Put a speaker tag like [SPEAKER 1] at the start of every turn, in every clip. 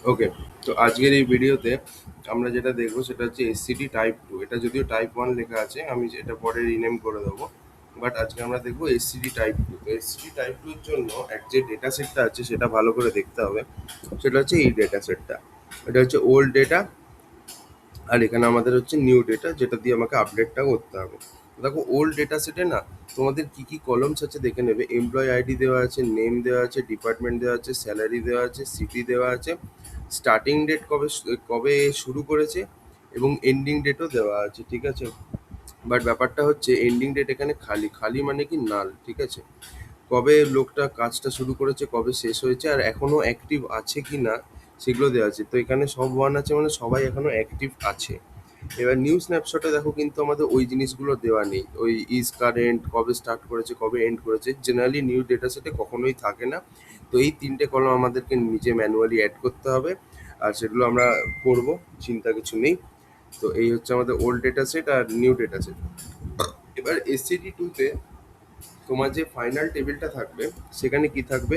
[SPEAKER 1] ওকে, তো আজকের এই ভিডিওতে আমরা যেটা দেখবো সেটা হচ্ছে এসসিডি টাইপ টু। এটা যদিও টাইপ ওয়ান লেখা আছে, আমি এটা পরে রিনেম করে দেবো। বাট আজকে আমরা দেখবো এসসিডি টাইপ টু। তো এসসিডি টাইপ টুর জন্য যে ডেটা সেটটা আছে সেটা ভালো করে দেখতে হবে। সেটা হচ্ছে এই ডেটা সেটটা। এটা হচ্ছে ওল্ড ডেটা, আর এখানে আমাদের হচ্ছে নিউ ডেটা, যেটা দিয়ে আমাকে আপডেটটা করতে হবে। দেখো, ওল্ড ডেটা সেটে না তোমাদের কি কি কলমস আছে দেখে নেবে। এমপ্লয় আইডি দেওয়া আছে, নেম দেওয়া আছে, ডিপার্টমেন্ট দেওয়া আছে, স্যালারি দেওয়া আছে, সিটি দেওয়া আছে, স্টার্টিং ডেট কবে কবে শুরু করেছে, এবং এন্ডিং ডেটও দেওয়া আছে, ঠিক আছে। বাট ব্যাপারটা হচ্ছে এন্ডিং ডেট এখানে খালি খালি মানে কি নাল, ঠিক আছে। কবে লোকটা কাজটা শুরু করেছে, কবে শেষ হয়েছে, আর এখনো অ্যাক্টিভ আছে কি না সেগুলো দেওয়া আছে। তো এখানে সব ওয়ান আছে মানে সবাই এখনো অ্যাক্টিভ আছে। এবার নিউ স্ন্যাপশটে দেখো কিন্তু আমাদের ওই জিনিসগুলো দেওয়া নেই। ওই ইজ কারেন্ট, কবে স্টার্ট করেছে, কবে এন্ড করেছে, জেনারেলি নিউ ডেটা সেটে কখনোই থাকে না। তো এই তিনটে কলম আমাদেরকে নিজে ম্যানুয়ালি অ্যাড করতে হবে, আর সেগুলো আমরা করব, চিন্তা কিছু নেই। তো এই হচ্ছে আমাদের ওল্ড ডেটা সেট আর নিউ ডেটা সেট। এবার এসসিডি টুতে তোমার যে ফাইনাল টেবিলটা থাকবে সেখানে কি থাকবে,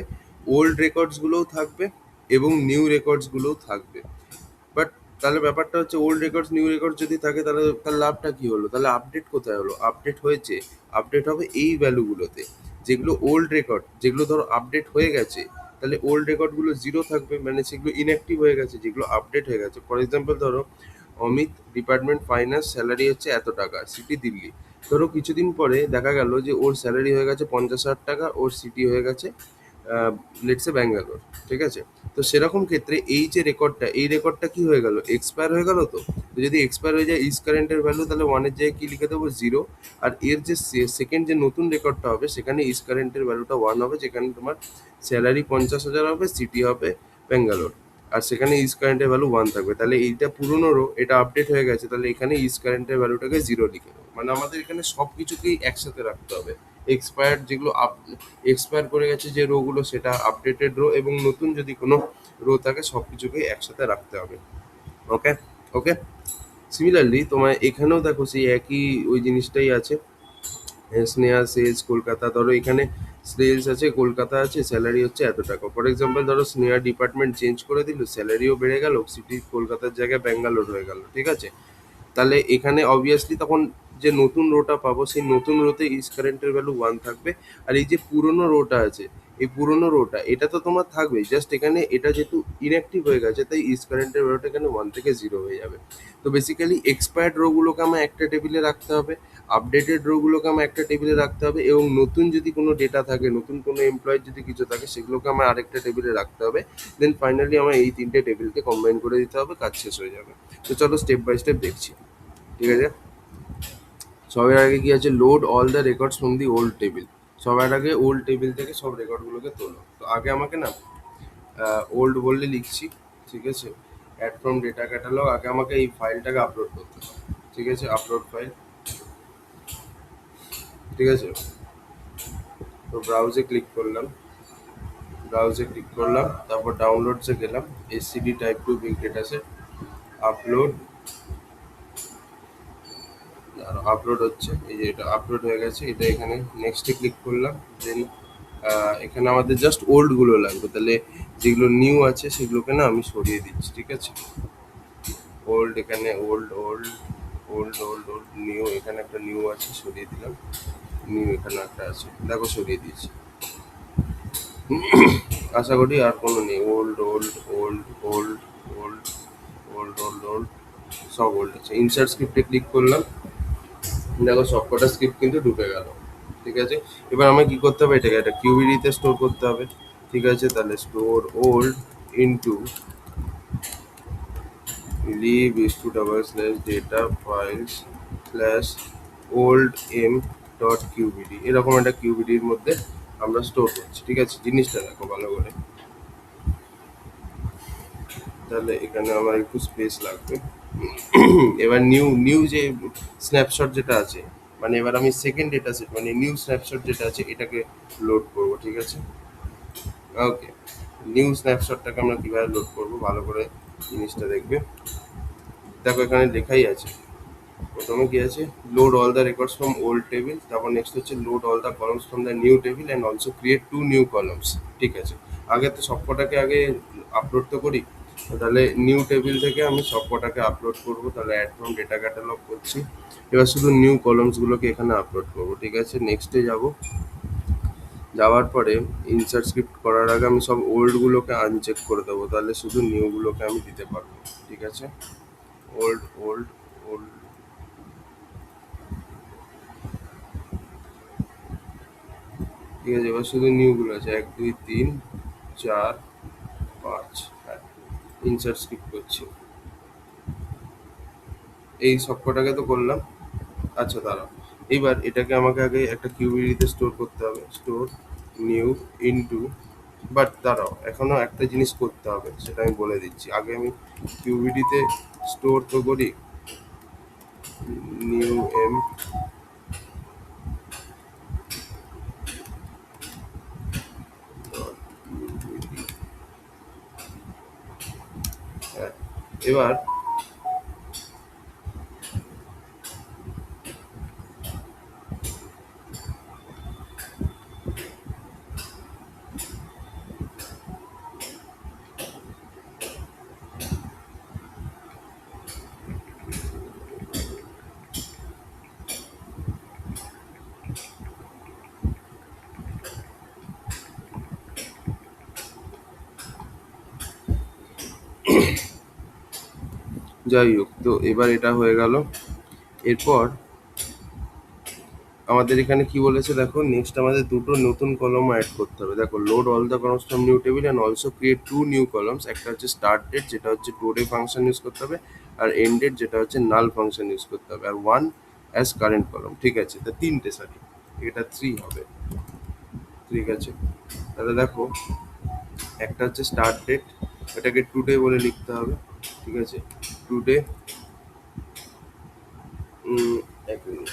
[SPEAKER 1] ওল্ড রেকর্ডসগুলোও থাকবে এবং নিউ রেকর্ডসগুলোও থাকবে। বাট তাহলে ব্যাপারটা হচ্ছে ওল্ড রেকর্ডস নিউ রেকর্ডস যদি থাকে তাহলে তার লাভটা কি হলো, তাহলে আপডেট কোথায় হলো? আপডেট হয়েছে, আপডেট হবে এই ভ্যালুগুলোতে। যেগুলো ওল্ড রেকর্ড, যেগুলো ধরো আপডেট হয়ে গেছে, তাহলে ওল্ড রেকর্ডগুলো জিরো থাকবে, মানে সেগুলো ইনঅ্যাক্টিভ হয়ে গেছে। যেগুলো আপডেট হয়ে গেছে, ফর এক্সাম্পল ধরো অমিত, ডিপার্টমেন্ট ফাইন্যান্স, স্যালারি হচ্ছে এত টাকা, সিটি দিল্লি। ধরো কিছুদিন পরে দেখা গেল যে ওর স্যালারি হয়ে গেছে 50,000 টাকা, ওর সিটি হয়ে গেছে লেটসে ব্যাঙ্গালোর, ঠিক আছে। তো সেরকম ক্ষেত্রে এই যে রেকর্ডটা, এই রেকর্ডটা কি হয়ে গেল, এক্সপায়ার হয়ে গেল। তো তো যদি এক্সপায়ার হয়ে যায় ইজ কারেন্টের ভ্যালু, তাহলে ওয়ানের জায়গায় কি লিখে দেবো, জিরো। আর এর যে সেকেন্ড যে নতুন রেকর্ডটা হবে সেখানে ইজ কারেন্টের ভ্যালুটা ওয়ান হবে, যেখানে তোমার স্যালারি 50,000 হবে, সিটি হবে ব্যাঙ্গালোর, আর সেখানে ইজ কারেন্টের ভ্যালু ওয়ান থাকবে। তাহলে এইটা পুরনো রো, এটা আপডেট হয়ে গেছে, তাহলে এখানে ইজ কারেন্টের ভ্যালুটাকে জিরো লিখে দেবো। মানে আমাদের এখানে সব কিছুকেই একসাথে রাখতে হবে। এক্সপায়ার্ড যেগুলো এক্সপায়ার করে গেছে যে রোগুলো সেটা আপডেটেড রো, এবং নতুন যদি কোনো রো থাকে সব কিছুকেই একসাথে রাখতে হবে। ওকে, ওকে। সিমিলারলি তোমার এখানেও দেখো সেই একই ওই জিনিসটাই আছে। স্নেহা সেলস কলকাতা, ধরো এখানে সেলস আছে, কলকাতা আছে, স্যালারি হচ্ছে এত টাকা। ফর এক্সাম্পল ধরো স্নেহা ডিপার্টমেন্ট চেঞ্জ করে দিল, স্যালারিও বেড়ে গেল, সিটি কলকাতার জায়গায় ব্যাঙ্গালোর হয়ে গেল, ঠিক আছে। তাহলে এখানে অবভিয়াসলি তখন যে নতুন রোটা পাবো সেই নতুন রোতে ইজ কারেন্টের ভ্যালু ওয়ান থাকবে। আর এই যে পুরনো রোটা আছে, এই পুরনো রোটা এটা তো তোমার থাকবেই, জাস্ট এখানে এটা যেহেতু ইনঅ্যাক্টিভ হয়ে গেছে তাই ইজ কারেন্টের ভ্যালুটা এখানে ওয়ান থেকে জিরো হয়ে যাবে। তো বেসিক্যালি এক্সপায়ার্ড রোগুলোকে আমার একটা টেবিলে রাখতে হবে, আপডেটেড রোগুলোকে আমার একটা টেবিলে রাখতে হবে, এবং নতুন যদি কোনো ডেটা থাকে, নতুন কোনো এমপ্লয়ের যদি কিছু থাকে সেগুলোকে আমার আরেকটা টেবিলে রাখতে হবে। দেন ফাইনালি আমার এই তিনটে টেবিলকে কম্বাইন করে দিতে হবে, কাজ শেষ হয়ে যাবে। তো চলো স্টেপ বাই স্টেপ দেখছি, ঠিক আছে। সবার আগে কি আছে, load all the records from the old table. সবার আগে ওল্ড টেবিল থেকে সব রেকর্ডগুলোকে তোলো। তো আগে আমাকে না ওল্ড বললে লিখছি, ঠিক আছে। অ্যাড ফ্রম ডেটা ক্যাটালগ, আগে আমাকে এই ফাইলটাকে আপলোড করতে হবে, ঠিক আছে। আপলোড ফাইল, ঠিক আছে। তো ব্রাউজে ক্লিক করলাম, তারপর ডাউনলোডসে গেলাম, SCD type two big data set, upload. Upload হচ্ছে, এই যে এটা আপলোড হয়ে গেছে, এটা এখানে নেক্সটে ক্লিক করলাম। দেন এখানে আমাদের জাস্ট ওল্ডগুলো লাগবে, তাহলে যেগুলো নিউ আছে সেগুলোকে না আমি সরিয়ে দিচ্ছি, ঠিক আছে। ওল্ড, এখানে old old old old old new, এখানে একটা নিউ আছে, সরিয়ে দিলাম। নিউ এখানে একটা আছে, দেখো সরিয়ে দিয়েছি। আশা করি আর কোনো নেই। Old old old old old old old old, সব ওল্ড আছে। ইনসার্ট স্ক্রিপ্টে ক্লিক করলাম, দেখো সবকটা স্ক্রিপ্ট কিন্তু ঢুকে গেল, ঠিক আছে। এবার আমায় কি করতে হবে, এটাকে একটা কিউবিডিতে স্টোর করতে হবে, ঠিক আছে। তাহলে store old into live is two double slash data files slash old M dot QBD, এরকম একটা কিউবিডির মধ্যে আমরা স্টোর করছি, ঠিক আছে। জিনিসটা দেখো ভালো করে। তাহলে এখানে আমার একটু স্পেস লাগবে। এবার নিউ নিউ যে স্ন্যাপশট যেটা আছে, মানে এবার আমি সেকেন্ড ডেটা সেট মানে নিউ স্ন্যাপশট যেটা আছে এটাকে লোড করবো, ঠিক আছে। ওকে, নিউ স্ন্যাপশটটাকে আমরা কীভাবে লোড করবো ভালো করে জিনিসটা দেখবে। দেখো এখানে লেখাই আছে, প্রথমে কি আছে, load all the records from old table, তারপর নেক্সট হচ্ছে load all the columns from the new table and also create two new columns, ঠিক আছে। আগে তো সবকটাকে আগে আপলোড তো করি, তাহলে নিউ টেবিল থেকে আমি সব কটাকে আপলোড করবো। তাহলে অ্যাড ফ্রম ডেটা ক্যাটালগ করছি। এবার শুধু নিউ কলামসগুলোকে এখানে আপলোড করবো। ঠিক আছে, নেক্সটে যাব। যাওয়ার পরে ইনসার্ট স্ক্রিপ্ট করার আগে আমি সব ওল্ডগুলোকে আনচেক করে দেবো, তাহলে শুধু নিউগুলোকে আমি দিতে পারবো। ঠিক আছে, ওল্ড ওল্ড ওল্ড। ঠিক আছে, এবার শুধু নিউগুলো আছে 1 2 3 4 5। হ্যাঁ, ইনসার্ট স্ক্রিপ্ট করছি। এই সবকটাকে তো করলাম। আচ্ছা দাঁড়াও, এবার এটাকে আমাকে আগে একটা কিউবিডিতে স্টোর করতে হবে। স্টোর নিউ ইনটু, বাট দাঁড়াও, এখনো একটা জিনিস করতে হবে, সেটা আমি বলে দিচ্ছি। আগে আমি কিউবিডিতে স্টোর তো করি নিউ এম, হ্যাঁ। এবার যাই হোক, তো এবার এটা হয়ে গেল। এরপর আমাদের এখানে কি বলেছে দেখো, নেক্সট আমাদের দুটো নতুন কলম অ্যাড করতে হবে। দেখো, load all the columns from new table and also create 2 new columns. একটা হচ্ছে স্টার্ট ডেট, যেটা হচ্ছে টুডে ফাংশন ইউজ করতে হবে, আর এন্ড ডেট, যেটা হচ্ছে নাল ফাংশন ইউজ করতে হবে, আর 1 অ্যাজ কারেন্ট কলম। ঠিক আছে, তা তিনটে, সরি এটা 3 হবে। ঠিক আছে, তাহলে দেখো, একটা হচ্ছে স্টার্ট ডেট, এটাকে টুডে বলে লিখতে হবে। ঠিক আছে, টুডে, এক মিনিট,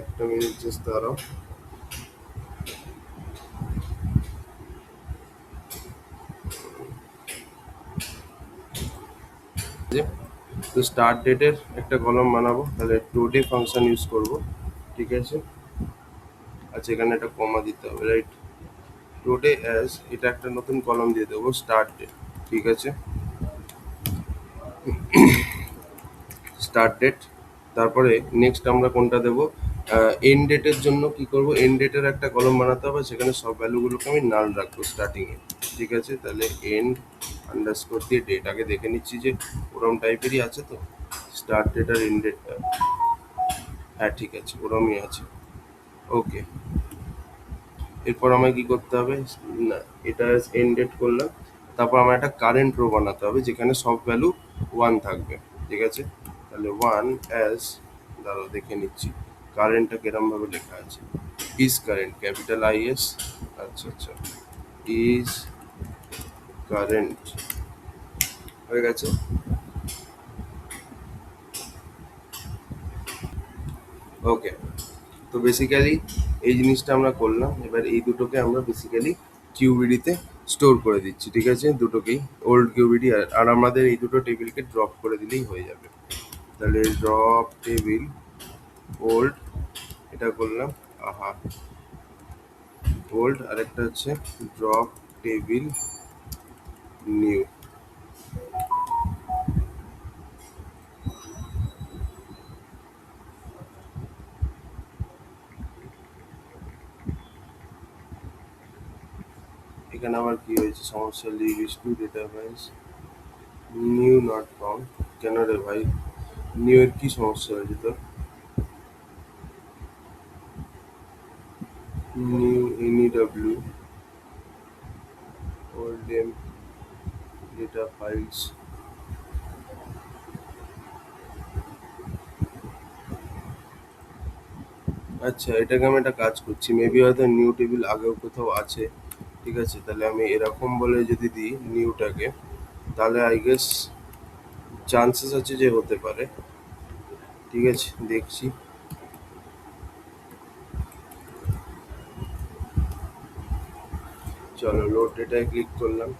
[SPEAKER 1] একটা মিনিট জাস্ট দাঁড়াও। তো স্টার্ট ডেটের একটা কলম বানাবো, তাহলে টুডে ফাংশন ইউজ করব। ঠিক আছে, আচ্ছা এখানে একটা কমা দিতে হবে, রাইট। টুডে অ্যাজ, এটা একটা নতুন কলম দিয়ে দেবো, স্টার্ট ডেট। ঠিক আছে, স্টার্ট ডেট। তারপরে নেক্সট আমরা কোনটা দেবো, এন্ড ডেটের জন্য কি করব, এন্ড ডেটের একটা কলম বানাতে হবে, সেখানে সব ভ্যালুগুলোকে আমি নাল রাখবো স্টার্টিংয়ে। ঠিক আছে, তাহলে এন্ড আন্ডারস্কোর দিয়ে ডেট। আগে দেখে নিচ্ছি যে ওরম টাইপেরই আছে তো, স্টার্ট ডেট আর এন্ড ডেটটা। হ্যাঁ ঠিক আছে, ওরমই আছে। ওকে, এরপর আমায় কি করতে হবে, না এটা এন্ড ডেট করলাম। তারপর আমার একটা কারেন্ট রো বানাতে হবে, যেখানে সব ভ্যালু 1 থাকবে। ঠিক আছে, তাহলে 1 অ্যাজ, দাঁড়াও দেখে নিচ্ছি কারেন্টটা কিরমভাবে লেখা আছে। Is current, capital IS। আচ্ছা আচ্ছা, ইজ কারেন্ট হয়ে গেছে। ওকে, তো বেসিক্যালি এই জিনিসটা আমরা করলাম। এবার এই দুটোকে আমরা বেসিক্যালি কিউবিডিতে স্টোর করে দিচ্ছি। ঠিক আছে, দুটোকেই ওল্ড কিউবিডি, আর আমাদের এই দুটো টেবিলকে ড্রপ করে দিলেই হয়ে যাবে। তাহলে ড্রপ টেবিল ওল্ড, এটা করলাম। আহা, ওল্ড, আর একটা হচ্ছে ড্রপ টেবিল নিউ। এখানে আবার কি হয়েছে সমস্যা, live to database new not found. কেন রে ভাই, নিউ এর কি সমস্যা হয়েছে তোর? New NEW old name data files। আচ্ছা, এটাকে আমি একটা কাজ করছি, মেবি হয়তো নিউ টেবিল আগেও কোথাও আছে। ঠিক আছে, তাহলে আমি এরকম বলে যদি দিই নিউটাকে, তাহলে আই গেস চান্সেস আছে যে হতে পারে। ঠিক আছে, দেখছি। চলো লোড ডেটায় ক্লিক করলাম,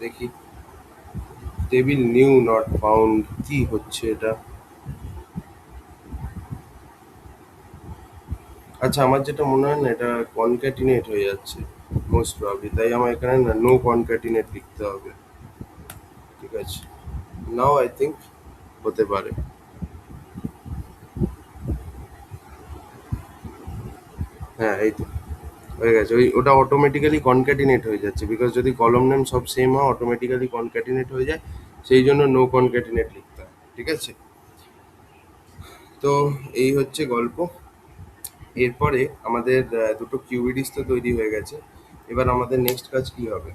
[SPEAKER 1] দেখি টেবিল নিউ নট ফাউন্ড, কি হচ্ছে এটা? আচ্ছা, আমার যেটা মনে হয় না এটা কনক্যাটিনেট হয়ে যাচ্ছে মোস্ট প্রবাবলি, তাই আমার এখানে না নো কনক্যাটিনেট লিখতে হবে। ঠিক আছে, নাও আই থিঙ্ক হতে পারে। হ্যাঁ, এই তো হয়ে গেছে। ওটা অটোমেটিক্যালি কনক্যাটিনেট হয়ে যাচ্ছে, বিকজ যদি কলম নেম সব সেম হয় অটোমেটিক্যালি কনক্যাটিনেট হয়ে যায়, সেই জন্য নো কনক্যাটিনেট লিখতে হয়। ঠিক আছে, তো এই হচ্ছে গল্প। এরপরে আমাদের দুটো কিউবিডিস তো তৈরি হয়ে গেছে। এবার আমাদের নেক্সট কাজ কি হবে?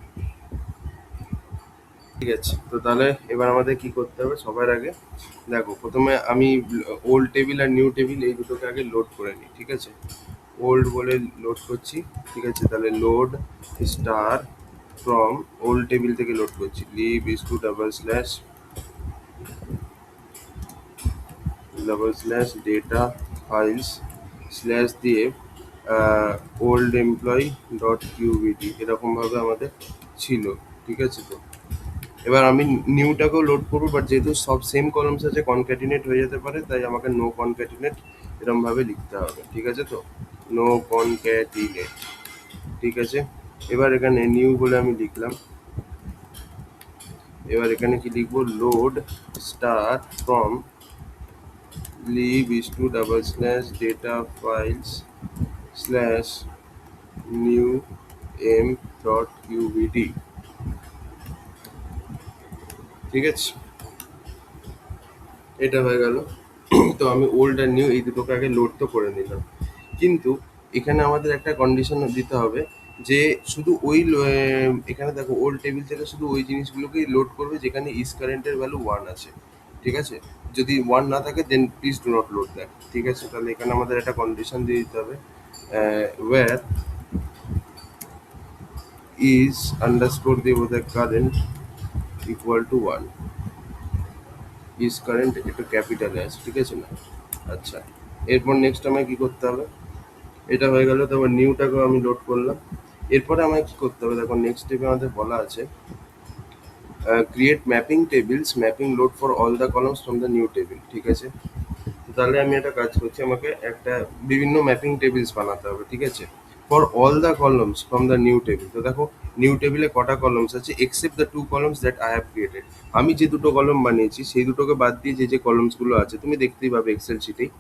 [SPEAKER 1] ঠিক আছে, তো তাহলে এবার আমাদের কি করতে হবে? সবার আগে দেখো, প্রথমে আমি ওল্ড টেবিল আর নিউ টেবিল এই দুটোকে আগে লোড করে নিই। ঠিক আছে, ওল্ড বলে লোড করছি। ঠিক আছে, তাহলে load star from old table থেকে লোড করছি, live is two double slash data files slash দিয়ে ওল্ড এমপ্লয়ি ডট কিউবিডি এরকমভাবে আমাদের ছিল। ঠিক আছে, তো এবার আমি নিউটাকেও লোড করবো, বাট যেহেতু সব সেম কলমস আছে কনক্যাটিনেট হয়ে যেতে পারে, তাই আমাকে নো কনক্যাটিনেট এরমভাবে লিখতে হবে। ঠিক আছে, তো নো কনক্যাটিনেট। ঠিক আছে, এবার এখানে নিউ বলে আমি লিখলাম। এবার এখানে কি লিখবো? Load star from live is two double slash data files slash new M dot QBD. ঠিক আছে, এটা হয়ে গেল। তো আমি ওল্ড আর নিউ এই দুটোকে আগে লোড তো করে নিলাম, কিন্তু এখানে আমাদের একটা কন্ডিশন দিতে হবে যে শুধু এখানে দেখো ওল্ড টেবিল থেকে শুধু ওই জিনিসগুলোকেই লোড করবে যেখানে ইস কারেন্টের ভ্যালু 1 আছে। ঠিক আছে, যদি 1 না থাকে then please do not load that. ঠিক আছে, তাহলে এখানে আমাদের একটা কন্ডিশন দিয়ে দিতে হবে, ওয়্যার ইজ আন্ডারস্কোর দিয়ে বোধহয় current equal two 1। Is current একটু ক্যাপিটালে আছে, ঠিক আছে না? আচ্ছা, এরপর নেক্সট আমায় কি করতে হবে? এটা হয়ে গেল, তারপর নিউটাকেও আমি লোড করলাম। এরপরে আমায় কি করতে হবে? দেখো নেক্সট স্টেপে আমাদের বলা আছে create mapping tables mapping load for all the columns from the new table. ঠিক আছে, তো তাহলে আমি একটা কাজ করছি, আমাকে একটা বিভিন্ন ম্যাপিং টেবিলস বানাতে হবে। ঠিক আছে, for all the columns from the new table. তো দেখো নিউ টেবিলে কটা কলমস আছে? Except the 2 columns that I have created. আমি যে দুটো কলম বানিয়েছি সেই দুটোকে বাদ দিয়ে যে যে কলমসগুলো আছে তুমি দেখতেই পাবে এক্সেল শিটেই।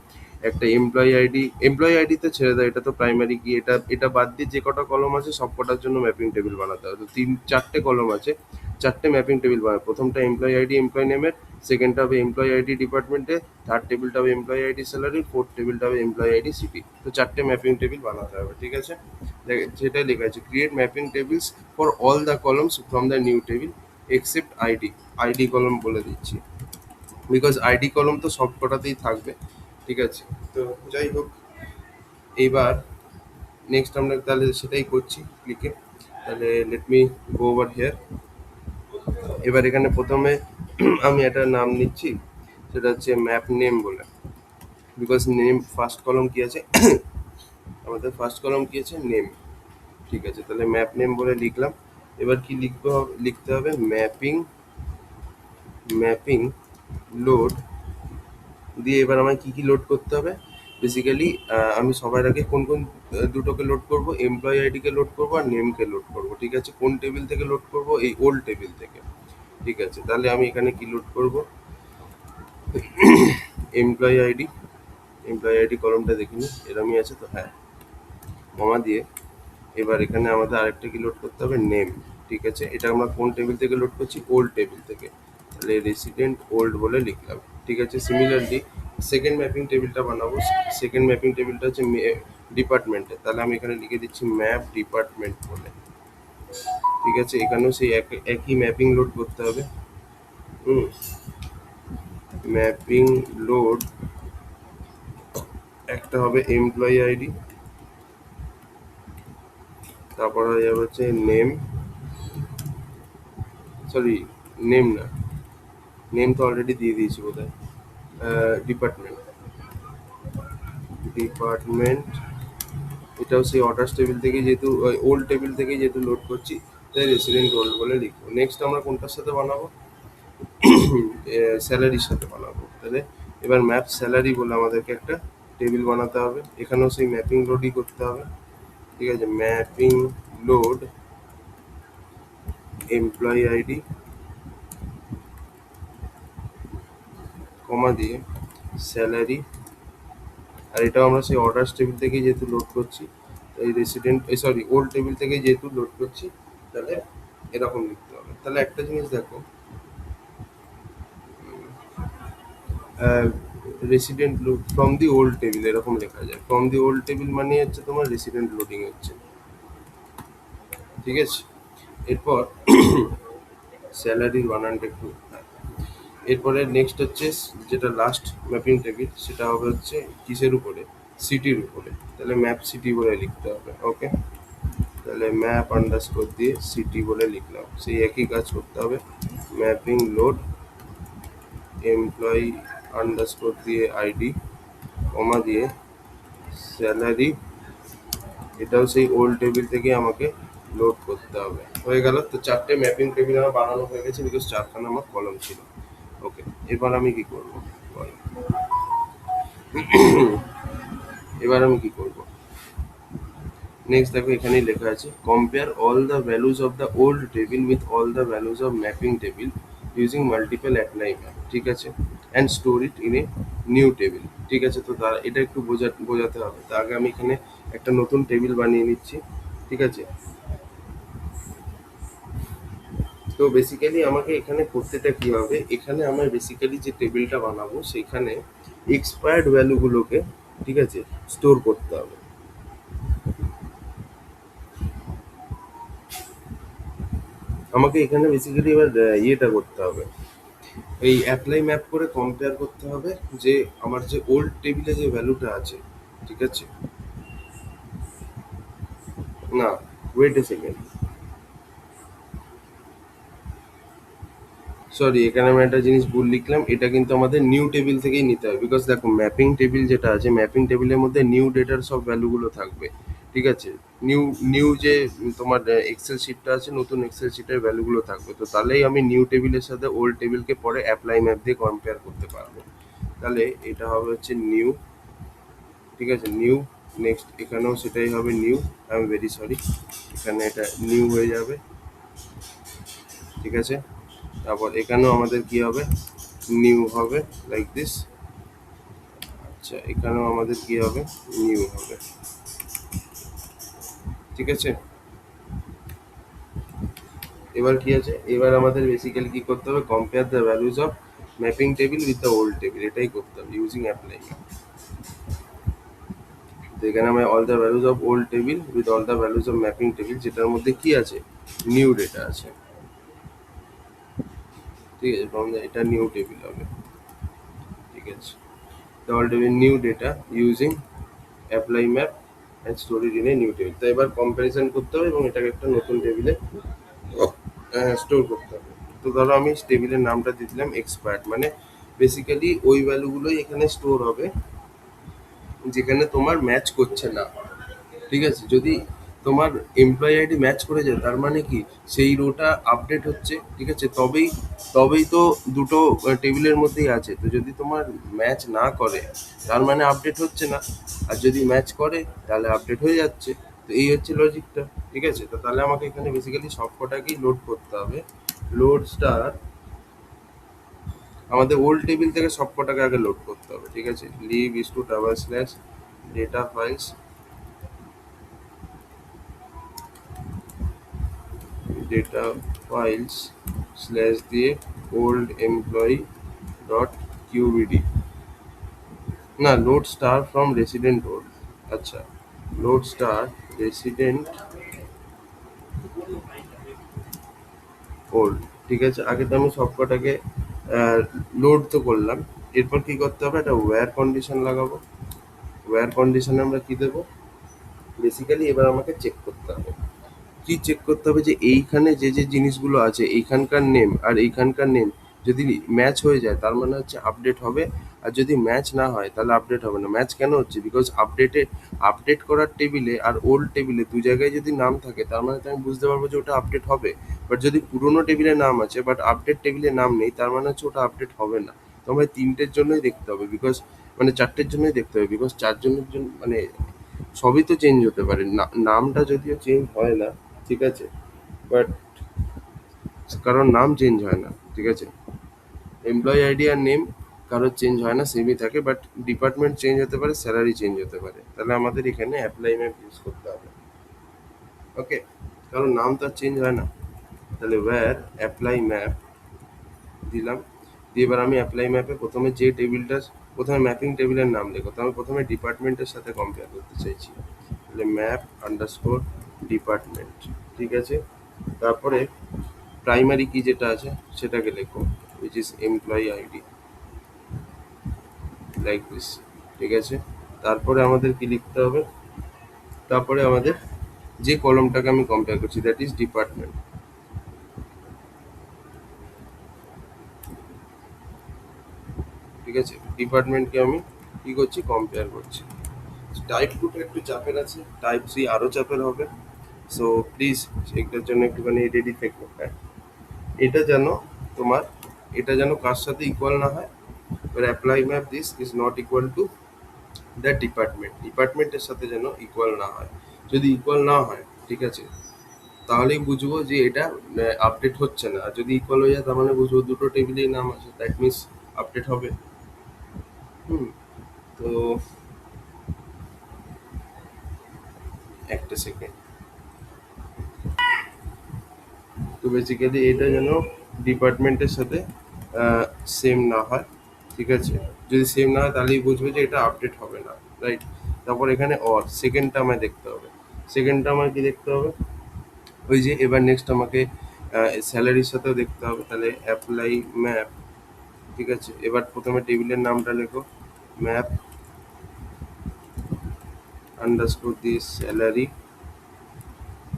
[SPEAKER 1] একটা এমপ্লয়ি আইডিতে ছেড়ে দাও, এটা তো প্রাইমারি কি, এটা এটা বাদ দিয়ে যে কটা কলম আছে সব কটার জন্য ম্যাপিং টেবিল বানাতে হবে। তো চারটে কলম আছে, চারটে ম্যাপিং টেবিল বানাবে। প্রথমটা এমপ্লয়ি আইডি এমপ্লয়ি নেমের, সেকেন্ডটা হবে এমপ্লয়ি আইডি ডিপার্টমেন্টে, থার্ড টেবিলটা হবে এমপ্লয়ি আইডি স্যালারি, ফোর্থ টেবিলটা হবে এমপ্লয়ি আইডি সিটি। তো চারটে ম্যাপিং টেবিল বানাতে হবে। ঠিক আছে, সেটাই লেখা আছে create mapping tables for all the columns from the new table except ID. ID কলম বলে দিচ্ছি, বিকজ আইডি কলম তো সব কটাতেই থাকবে। ঠিক আছে, তো যাই হোক, এইবার নেক্সট আমরা তাহলে সেটাই করছি ক্লিকে। তাহলে let me go over here. এবার এখানে প্রথমে আমি একটা নাম নিচ্ছি, সেটা হচ্ছে ম্যাপ নেম বলে, বিকজ নেম ফার্স্ট কলম কি আছে আমাদের ফার্স্ট কলম কি আছে? নেম। ঠিক আছে, তাহলে ম্যাপ নেম বলে লিখলাম। এবার কি লিখতে হবে? ম্যাপিং লোড দিয়ে এবার আমায় কি কি লোড করতে হবে? বেসিক্যালি আমি সবার আগে কোন কোন দুটোকে লোড করব? এমপ্লয়ি আইডিকে লোড করব আর নেমকে লোড করব। ঠিক আছে, কোন টেবিল থেকে লোড করব? এই ওল্ড টেবিল থেকে। ঠিক আছে, তাহলে আমি এখানে কি লোড করব? Employee ID. এমপ্লয়ি আইডি কলমটা দেখিনি, এরমই আছে তো, হ্যাঁ, কমা দিয়ে এবার এখানে আমাদের আরেকটা কি লোড করতে হবে? নেম। ঠিক আছে, এটা আমরা কোন টেবিল থেকে লোড করছি? ওল্ড টেবিল থেকে, তাহলে রেসিডেন্ট ওল্ড বলে লিখলাম। ঠিক আছে, সিমিলারলি সেকেন্ড ম্যাপিং টেবিলটা বানাবো। সেকেন্ড ম্যাপিং টেবিলটা হচ্ছে ডিপার্টমেন্টে, তাহলে আমি এখানে লিখে দিচ্ছি ম্যাপ ডিপার্টমেন্ট বলে। ঠিক আছে, এখানেও সেই একই ম্যাপিং লোড করতে হবে। ম্যাপিং লোড একটা হবে এমপ্লয়ি আইডি, তারপর হয়ে যাবে হচ্ছে নেম, সরি নেম না, নেম তো অলরেডি দিয়ে দিয়েছি বোধহয়। ডিপার্টমেন্ট, ডিপার্টমেন্ট এটাও সেই অর্ডার্স টেবিল থেকে, যেহেতু ওল্ড টেবিল থেকে যেহেতু লোড করছি, তাই রেসিডেন্ট ওল্ড বলে লিখবো। নেক্সট আমরা কোনটার সাথে বানাবো? স্যালারির সাথে বানাবো। তাহলে এবার ম্যাপ স্যালারি বলে আমাদেরকে একটা টেবিল বানাতে হবে, এখানেও সেই ম্যাপিং লোডই করতে হবে। ঠিক আছে, ম্যাপিং লোড এমপ্লয়ি আইডি কমা দিয়ে স্যালারি, আর এটাও আমরা সেই অর্ডার্স টেবিল থেকেই যেহেতু লোড করছি, এই রেসিডেন্ট সরি ওল্ড টেবিল থেকেই যেহেতু লোড করছি, তাহলে এরকম লিখতে হবে। তাহলে একটা জিনিস দেখো, resident load from the old table এরকম লেখা যায়। ফ্রম দি ওল্ড টেবিল মানে হচ্ছে তোমার রেসিডেন্ট লোডিং হচ্ছে, ঠিক আছে। এরপর স্যালারির বানানটা একটু, এরপরে নেক্সট হচ্ছে যেটা লাস্ট ম্যাপিং টেবিল, সেটা হবে হচ্ছে কিসের উপরে, সিটির উপরে। তাহলে ম্যাপ সিটি বলে লিখতে হবে। ওকে, তাহলে ম্যাপ আন্ডারস্কোর দিয়ে সিটি বলে লিখলাম, সেই একই কাজ করতে হবে। ম্যাপিং লোড এমপ্লয়ি আন্ডারস্কোর দিয়ে আইডি কমা দিয়ে স্যালারি, এটাও সেই ওল্ড টেবিল থেকে আমাকে লোড করতে হবে। হয়ে গেল। তো চারটে ম্যাপিং টেবিল আমার বানানো হয়ে গেছে, বিকজ চারখানা আমার কলম ছিল। ওকে, এবার আমি কি করব, এবার আমি কি করব, নেক্সট দেখো এখানেই লেখা আছে compare all the values of the old table with all the values of mapping table using multiple apply map, ঠিক আছে, and store it in a new table. ঠিক আছে, তো তার এটা একটু বোঝাতে হবে। তার আগে আমি এখানে একটা নতুন টেবিল বানিয়ে নিচ্ছি। ঠিক আছে, তো বেসিক্যালি আমাকে এখানে করতেটা কি হবে, এখানে আমার বেসিক্যালি যে টেবিলটা বানাবো সেখানে এক্সপায়ার্ড ভ্যালুগুলোকে, ঠিক আছে, স্টোর করতে হবে। আমাকে এখানে বেসিক্যালি এবার ইয়েটা করতে হবে, এই অ্যাপ্লাই ম্যাপ করে কম্পেয়ার করতে হবে যে আমার যে ওল্ড টেবিলে যে ভ্যালুটা আছে, ঠিক আছে, না ওয়েট এ সেকেন্ড, সরি এখানে আমি একটা জিনিস ভুল লিখলাম। এটা কিন্তু আমাদের নিউ টেবিল থেকেই নিতে হবে, বিকজ দেখো ম্যাপিং টেবিল যেটা আছে, ম্যাপিং টেবিলের মধ্যে নিউ ডেটার সব ভ্যালুগুলো থাকবে। ঠিক আছে, নিউ নিউ যে তোমার এক্সেল শিটটা আছে, নতুন এক্সেল শিটের ভ্যালুগুলো থাকবে। তো তাহলেই আমি নিউ টেবিলের সাথে ওল্ড টেবিলকে পরে অ্যাপ্লাই ম্যাপ দিয়ে কম্পেয়ার করতে পারবো। তাহলে এটা হবে হচ্ছে নিউ, ঠিক আছে, নিউ। নেক্সট এখানেও সেটাই হবে new, I am very sorry, এখানে এটা নিউ হয়ে যাবে। ঠিক আছে, তারপর এখানেও আমাদের কি হবে, নিউ হবে, লাইক দিস। আচ্ছা, এখানেও আমাদের কি হবে, নিউ হবে। ঠিক আছে, এবার কি আছে, এবার আমাদের বেসিক্যালি কি করতে হবে, compare the values of mapping table with the old table, এটাই করতে হবে ইউজিং অ্যাপ্লাই। তো এখানে আমরা all the values of old table with all the values of mapping table, যেটার মধ্যে কি আছে, নিউ ডেটা আছে। ঠিক আছে, এটা নিউ টেবিল হবে। ঠিক আছে, the all table new data using apply map and store it in a new table। তো এবার কম্প্যারিজন করতে হবে এবং এটাকে একটা নতুন টেবিলে স্টোর করতে হবে। তো ধরো আমি টেবিলের নামটা দিয়ে দিলাম এক্সপার্ট, মানে বেসিক্যালি ওই ভ্যালুগুলোই এখানে স্টোর হবে যেখানে তোমার ম্যাচ করছে না। ঠিক আছে, যদি তোমার এমপ্লয়ি আইডি ম্যাচ করে যায় তার মানে কি সেই রোটা আপডেট হচ্ছে। ঠিক আছে, তবেই তবেই তো দুটো টেবিলের মধ্যেই আছে। তো যদি তোমার ম্যাচ না করে তার মানে আপডেট হচ্ছে না, আর যদি ম্যাচ করে তাহলে আপডেট হয়ে যাচ্ছে। তো এই হচ্ছে লজিকটা। ঠিক আছে, তো তাহলে আমাকে এখানে বেসিক্যালি সব কটাকেই লোড করতে হবে। লোড স্টার, আমাদের ওল্ড টেবিল থেকে সব কটাকে আগে লোড করতে হবে। ঠিক আছে, live is two double slash data files, data files slash দিয়ে ওল্ড এমপ্লয়ি ডট কিউবিডি, না load star from resident old. আচ্ছা, লোড স্টার রেসিডেন্ট ওল্ড। ঠিক আছে, আগে তো আমি সব কটাকে লোড তো করলাম। এরপর কি করতে হবে, একটা ওয়্যার কন্ডিশন লাগাবো। ওয়্যার কন্ডিশনে আমরা কি দেবো, বেসিক্যালি এবার আমাকে চেক করতে হবে, কি চেক করতে হবে, যে এইখানে যে যে জিনিসগুলো আছে এইখানকার নেম আর এইখানকার নেম যদি ম্যাচ হয়ে যায় তার মানে হচ্ছে আপডেট হবে, আর যদি ম্যাচ না হয় তাহলে আপডেট হবে না। ম্যাচ কেন হচ্ছে, বিকজ আপডেট করার টেবিলে আর ওল্ড টেবিলে দু জায়গায় যদি নাম থাকে তার মানে তো আমি বুঝতে পারবো যে ওটা আপডেট হবে। বাট যদি পুরোনো টেবিলে নাম আছে বাট আপডেট টেবিলে নাম নেই তার মানে হচ্ছে ওটা আপডেট হবে না। তো আমায় তিনটের জন্যই দেখতে হবে, বিকজ মানে চারটের জন্যই দেখতে হবে, বিকজ চারজনের জন্য মানে সবই তো চেঞ্জ হতে পারে, নামটা যদিও চেঞ্জ হয় না, ঠিক আছে, বাট কারণ নাম চেঞ্জ হয় না, ঠিক আছে, এমপ্লয়ি আইডি আর নেম কারোর চেঞ্জ হয় না, সেমই থাকে, বাট ডিপার্টমেন্ট চেঞ্জ হতে পারে, স্যালারি চেঞ্জ হতে পারে, তাহলে আমাদের এখানে অ্যাপ্লাই ম্যাপ ইউজ করতে হবে। ওকে, কারণ নাম তো আর চেঞ্জ হয় না, তাহলে ওয়্যার অ্যাপ্লাই ম্যাপ দিলাম। দিয়ে এবার আমি অ্যাপ্লাই ম্যাপে প্রথমে যে টেবিলটা, প্রথমে ম্যাপিং টেবিলের নাম লিখো, তো আমি প্রথমে ডিপার্টমেন্টের সাথে কম্পেয়ার করতে চাইছি, তাহলে ম্যাপ আন্ডারস্কোর ডিপার্টমেন্ট, ঠিক আছে, তারপরে প্রাইমারি কি যেটা আছে সেটাকে লেখো, which is employee ID, like this, ঠিক আছে, তারপরে আমাদের কি লিখতে হবে, তারপরে আমাদের যে কলমটাকে আমি কম্পেয়ার করছি দ্যাট ইজ ডিপার্টমেন্ট, ঠিক আছে, ডিপার্টমেন্টকে আমি কি করছি, কম্পেয়ার করছি। টাইপ টুটা একটু চাপের আছে, টাইপ থ্রি আরও চাপের হবে, সো প্লিজ এটার জন্য একটুখানি রেডি থেকো। হ্যাঁ, এটা যেন তোমার, এটা যেন কার সাথে ইকুয়াল না হয়, এবার apply map this is not equal to that department, ডিপার্টমেন্টের সাথে যেন ইকুয়াল না হয়, যদি ইকুয়াল না হয়, ঠিক আছে, তাহলেই বুঝবো যে এটা আপডেট হচ্ছে না, আর যদি ইকুয়াল হয়ে যায় তার মানে বুঝবো দুটো টেবিলেই নাম আছে, দ্যাট মিনস আপডেট হবে। হুম, তো একটা সেকেন্ড, তো বেসিক্যালি এটা যেন ডিপার্টমেন্টের সাথে সেম না হয়, ঠিক আছে, যদি সেম না হয় তাহলেই বুঝবে যে এটা আপডেট হবে না, রাইট। তারপর এখানে অর সেকেন্ডটা আমায় দেখতে হবে, সেকেন্ডটা আমার কি দেখতে হবে, ওই যে এবার নেক্সট আমাকে স্যালারির সাথেও দেখতে হবে, তাহলে অ্যাপ্লাই ম্যাপ, ঠিক আছে, এবার প্রথমে টেবিলের নামটা লেখো, ম্যাপ আন্ডারস্কোর দিয়ে স্যালারি,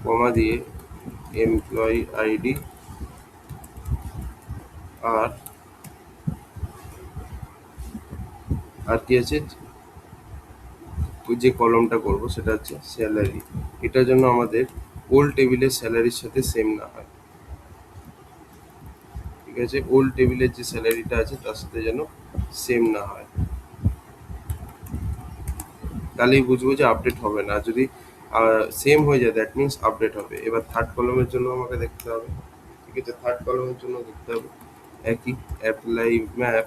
[SPEAKER 1] কমা দিয়ে এমপ্লয়ি আইডি, আর আর কি আছে, ওই যে কলমটা করব সেটা হচ্ছে স্যালারি, এটার জন্য আমাদের ওল্ড টেবিলের স্যালারির সাথে সেম না হয়, ঠিক আছে, ওল্ড টেবিলের যে স্যালারিটা আছে তার সাথে যেন সেম না হয়, তাহলেই বুঝবো যে আপডেট হবে না, যদি সেম হয়ে যায় দ্যাট মিনস আপডেট হবে। এবার থার্ড কলমের জন্য আমাকে দেখতে হবে, ঠিক আছে, থার্ড কলমের জন্য দেখতে হবে একই অ্যাপ্লাই ম্যাপ,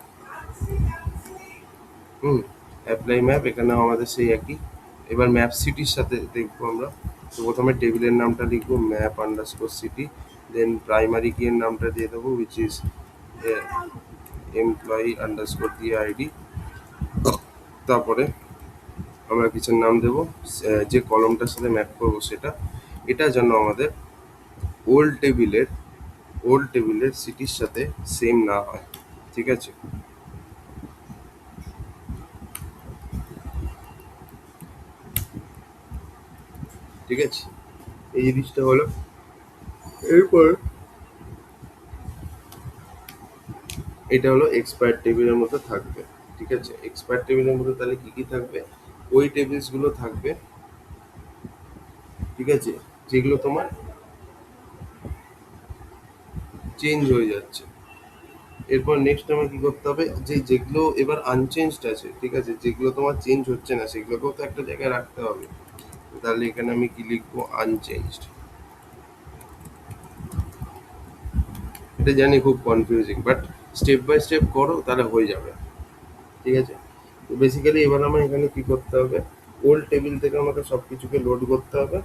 [SPEAKER 1] হুম, অ্যাপ্লাই ম্যাপ এখানেও আমাদের সেই একই, এবার ম্যাপ সিটির সাথে দেখবো আমরা, তো প্রথমে টেবিলের নামটা লিখবো ম্যাপ আন্ডারস্কোর সিটি, দেন প্রাইমারি কি এর নামটা দিয়ে দেবো উইচ ইজ এমপ্লয়ি আন্ডারস্কোর দিয়ে আইডি, তারপরে আমরা কিছুর নাম দেবো, যে কলমটার সাথে ম্যাপ করবো সেটা, এটা যেন আমাদের ওল্ড টেবিলের, ওল্ড টেবিলের সিটির সাথে সেম না হয়, ঠিক আছে, ঠিক আছে, এই জিনিসটা হলো। এরপর এটা হলো এক্সপায়ার টেবিলের মধ্যে থাকবে, ঠিক আছে, এক্সপায়ার টেবিলের মধ্যে তাহলে কি কি থাকবে, ওই টেবিলসগুলো থাকবে, ঠিক আছে, যেগুলো তোমার চেঞ্জ হয়ে যাচ্ছে। এরপর নেক্সট আমার কি করতে হবে, যে যেগুলো এবার আনচেঞ্জড আছে, ঠিক আছে, যেগুলো তোমার চেঞ্জ হচ্ছে না সেগুলোকেও তো একটা জায়গায় রাখতে হবে, তাহলে এখানে আমি কি লিখবো, আনচেঞ্জড, এটা জানি খুব confusing, but step by step করো তাহলে হয়ে যাবে, ঠিক আছে। তো বেসিক্যালি এবার আমার এখানে কি করতে হবে, ওল্ড টেবিল থেকে আমাকে সব কিছুকে লোড করতে হবে,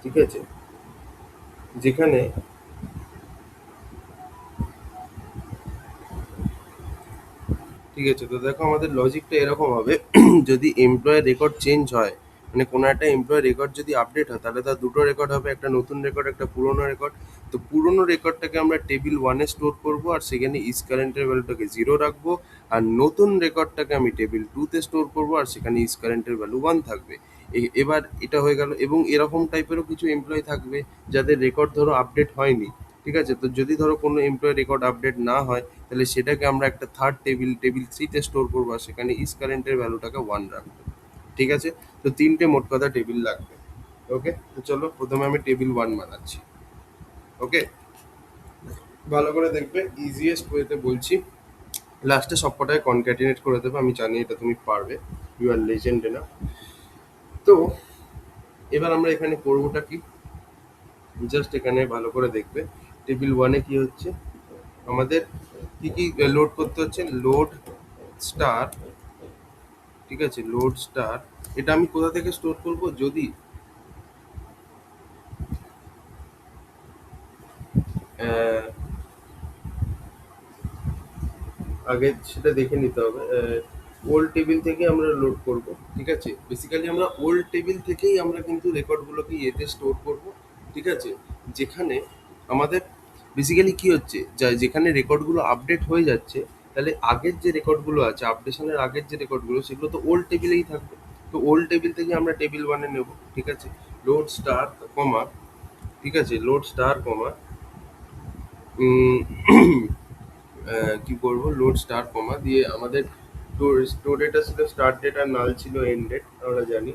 [SPEAKER 1] ঠিক আছে, যেখানে ঠিক আছে, তো দেখো আমাদের লজিকটা এরকম হবে যদি এমপ্লয়ের রেকর্ড চেঞ্জ হয়, মানে কোনো একটা এমপ্লয়ের রেকর্ড যদি আপডেট হয় তাহলে তার দুটো রেকর্ড হবে, একটা নতুন রেকর্ড একটা পুরোনো রেকর্ড, তো পুরোনো রেকর্ডটাকে আমরা টেবিল ওয়ানে স্টোর করবো আর সেখানে ইজ কারেন্টের ভ্যালুটাকে জিরো রাখবো, আর নতুন রেকর্ডটাকে আমি টেবিল টুতে স্টোর করবো আর সেখানে ইজ কারেন্টের ভ্যালু ওয়ান থাকবে। এবার এটা হয়ে গেল, এবং এরকম টাইপেরও কিছু এমপ্লয় থাকবে যাদের রেকর্ড ধরো আপডেট হয়নি, ঠিক আছে, তো যদি ধরো কোনো এমপ্লয় রেকর্ড আপডেট না হয় তাহলে সেটাকে আমরা একটা থার্ড টেবিল, টেবিল থ্রিতে স্টোর করবো আর সেখানে ইজ কারেন্টের ভ্যালুটাকে ওয়ান রাখবো, ঠিক আছে, তো তিনটে মোট কথা টেবিল লাগবে। ওকে, তো চলো প্রথমে আমি টেবিল ওয়ান বানাচ্ছি। ওকে, ভালো করে দেখবে, ইজিয়েস্ট ওয়েতে বলছি, লাস্টে সবকটাকে কনক্যাটিনেট করে দেবে, আমি জানি এটা তুমি পারবে, ইউ আর লেজেন্ড না। তো এবার আমরা এখানে করবোটা কি, জাস্ট এখানে ভালো করে দেখবে টেবিল ওয়ানে কি হচ্ছে আমাদের, কি কি লোড করতে হচ্ছে, লোড স্টার, ঠিক আছে, লোড স্টার। এটা আমি কোথা থেকে স্টোর করব, যদি আহ, আগে সেটা দেখে নিতে হবে, ওল্ড টেবিল থেকে আমরা লোড করব, ঠিক আছে। বেসিক্যালি আমরা ওল্ড টেবিল থেকেই আমরা কিন্তু রেকর্ডগুলোকে ইয়েতে স্টোর করব, ঠিক আছে। যেখানে আমাদের বেসিক্যালি কি হচ্ছে, যেখানে রেকর্ডগুলো আপডেট হয়ে যাচ্ছে, তাহলে আগের যে রেকর্ডগুলো আছে, আপডেশনের আগের যে রেকর্ডগুলো, সেগুলো তো ওল্ড টেবিলেই থাকবে। তো ওল্ড টেবিল থেকে আমরা টেবিল ওয়ানে নেব, ঠিক আছে। লোড স্টার কমা, ঠিক আছে, লোড স্টার কমা কি করবো, লোড স্টার কমা দিয়ে আমাদের স্টোর ডেটা ছিল স্টার্ট ডেট আর নাল ছিল এন্ড ডেট, আমরা জানি।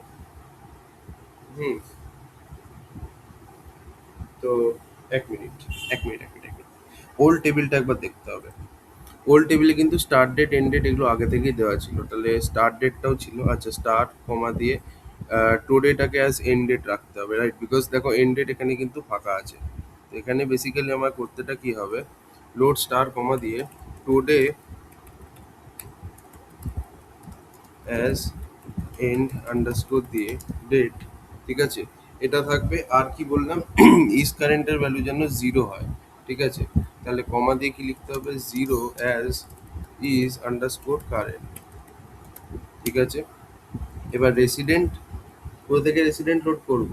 [SPEAKER 1] হুম। তো এক মিনিট ওল্ড টেবিলটা একবার দেখতে হবে। ওল্ড টেবিলে কিন্তু স্টার্ট ডেট এন্ড ডেট এগুলো আগে থেকেই দেওয়া ছিল, তাহলে স্টার্ট ডেটটাও ছিল, আচ্ছা স্টার্ট কমা দিয়ে টোডেটাকে অ্যাজ এন্ড ডেট রাখতে হবে, রাইট, বিকজ দেখো এন্ড ডেট এখানে কিন্তু ফাঁকা আছে। তো এখানে বেসিক্যালি আমার করতেটা কি হবে, লোড স্টার কমা দিয়ে টোডে অ্যাজ এন্ড আন্ডারস্কোর দিয়ে ডেট, ঠিক আছে। এটা থাকবে, আর কি বললাম, ইজ কারেন্টের ভ্যালু যেন জিরো হয়, ঠিক আছে। তাহলে কমা দিয়ে কি লিখতে হবে, zero as is underscore current, ঠিক আছে। এবার রেসিডেন্ট, কোথা থেকে রেসিডেন্ট লোড করব,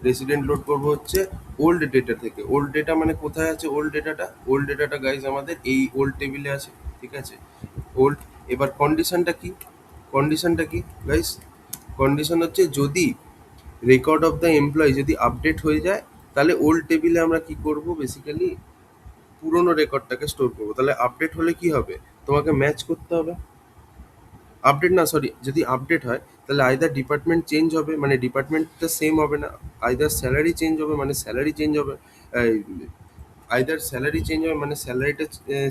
[SPEAKER 1] রেসিডেন্ট লোড করব হচ্ছে ওল্ড ডেটা থেকে। ওল্ড ডেটা মানে কোথায় আছে ওল্ড ডেটাটা, ওল্ড ডেটাটা গাইজ আমাদের এই ওল্ড টেবিলে আছে, ঠিক আছে, ওল্ড। এবার কন্ডিশনটা কি, কন্ডিশনটা কি গাইজ, কন্ডিশন হচ্ছে যদি রেকর্ড অফ দ্য এমপ্লয়ি যদি আপডেট হয়ে যায়, তাহলে ওল্ড টেবিলে আমরা কি করব, বেসিক্যালি পুরোনো রেকর্ডটাকে স্টোর করবো। তাহলে আপডেট হলে কি হবে, তোমাকে ম্যাচ করতে হবে, আপডেট না সরি, যদি আপডেট হয় তাহলে আইদার ডিপার্টমেন্ট চেঞ্জ হবে, মানে ডিপার্টমেন্টটা সেম হবে না, আইদার স্যালারি চেঞ্জ হবে মানে স্যালারি চেঞ্জ হবে, আইদার স্যালারি চেঞ্জ হবে মানে স্যালারিটা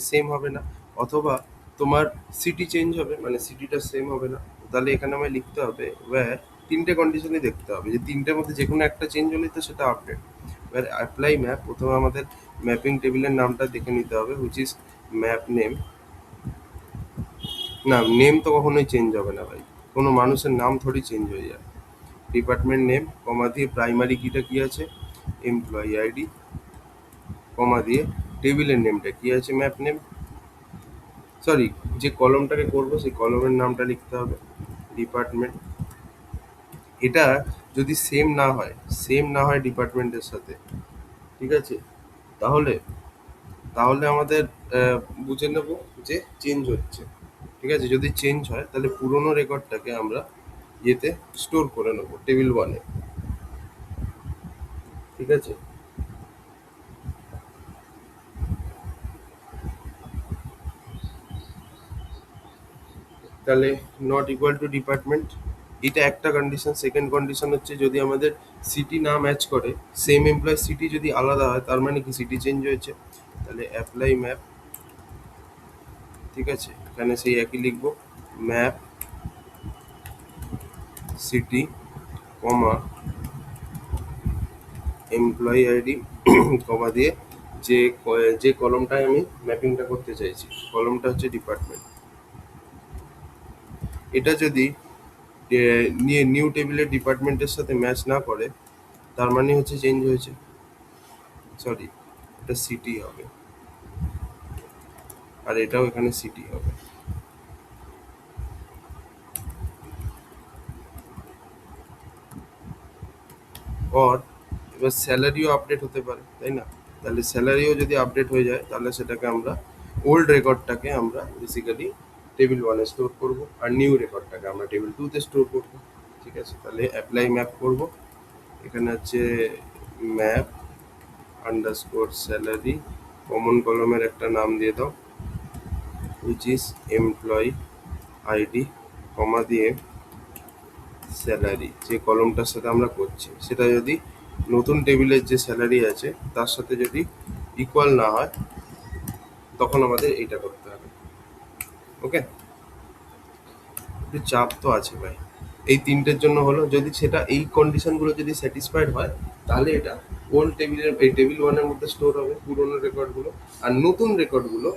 [SPEAKER 1] সেম হবে না, অথবা তোমার সিটি চেঞ্জ হবে মানে সিটিটা সেম হবে না। তাহলে এখানে আমায় লিখতে হবে ওয়্যার, তিনটে কন্ডিশনই দেখতে হবে, যে তিনটের মধ্যে যে কোনো একটা চেঞ্জ হলেই তো সেটা আপডেট। এবার অ্যাপ্লাই ম্যাপ, প্রথমে আমাদের ম্যাপিং টেবিলের নামটা দেখে নিতে হবে, হুইচ ইজ ম্যাপ নেম। না, নেম তো কখনোই চেঞ্জ হবে না ভাই, কোনো মানুষের নাম থোড়ি চেঞ্জ হয়ে যায়। ডিপার্টমেন্ট নেম কমা দিয়ে প্রাইমারি কিটা কি আছে, এমপ্লয়ি আইডি, কমা দিয়ে টেবিলের নেমটা কি আছে, ম্যাপ নেম, সরি, যে কলমটাকে করবো সেই কলমের নামটা লিখতে হবে, ডিপার্টমেন্ট। এটা যদি সেম না হয় ডিপার্টমেন্টের সাথে, ঠিক আছে, তাহলে তাহলে আমাদের বুঝে নেব যে চেঞ্জ হচ্ছে, ঠিক আছে। যদি চেঞ্জ হয় তাহলে পুরোনো রেকর্ডটাকে আমরা ইয়েতে স্টোর করে নেবো টেবিল ওয়ানে, ঠিক আছে। তাহলে নট ইকুয়াল টু ডিপার্টমেন্ট, এটা একটা কন্ডিশন। সেকেন্ড কন্ডিশন হচ্ছে যদি আমাদের সিটি না ম্যাচ করে, সেম এমপ্লয় সিটি যদি আলাদা হয়, তার মানে কি সিটি চেঞ্জ হয়েছে। তাহলে অ্যাপ্লাই ম্যাপ, ঠিক আছে, এখানে সেই একই লিখবো, ম্যাপ সিটি কমা এমপ্লয়ি আইডি কমা দিয়ে যে কলমটায় আমি ম্যাপিংটা করতে চাইছি, কলমটা হচ্ছে ডিপার্টমেন্ট। এটা যদি নিয়ে নিউ টেবিলের ডিপার্টমেন্টের সাথে ম্যাচ না করে, তার মানে হচ্ছে চেঞ্জ হয়েছে, সরি, এটা সিটি হবে, আর এটাও এখানে সিটি হবে। অর এবার স্যালারিও আপডেট হতে পারে, তাই না। তাহলে স্যালারিও যদি আপডেট হয়ে যায়, তাহলে সেটাকে আমরা ওল্ড রেকর্ডটাকে আমরা বেসিক্যালি টেবিল ওয়ানে স্টোর করব, আর নিউ রেকর্ডটাকে আমরা টেবিল টুতে স্টোর করব, ঠিক আছে। তাহলে অ্যাপ্লাই ম্যাপ করব, এখানে হচ্ছে ম্যাপ আন্ডারস্কোর স্যালারি, কমন কলমের একটা নাম দিয়ে দাও, হুইচ ইজ এমপ্লয়ি আইডি, কমা দিয়ে স্যালারি, যে কলমটার সাথে আমরা করছি সেটা যদি নতুন টেবিলের যে স্যালারি আছে তার সাথে যদি ইকুয়াল না হয়, তখন আমাদের এইটা করতে হবে, ওকে, একটু চাপ তো আছে ভাই। এই তিনটের জন্য হলো, যদি সেটা এই কন্ডিশনগুলো যদি স্যাটিসফাইড হয় তাহলে এটা ওল্ড টেবিলের এই টেবিল ওয়ানের মধ্যে স্টোর হবে পুরোনো রেকর্ডগুলো, আর নতুন রেকর্ডগুলো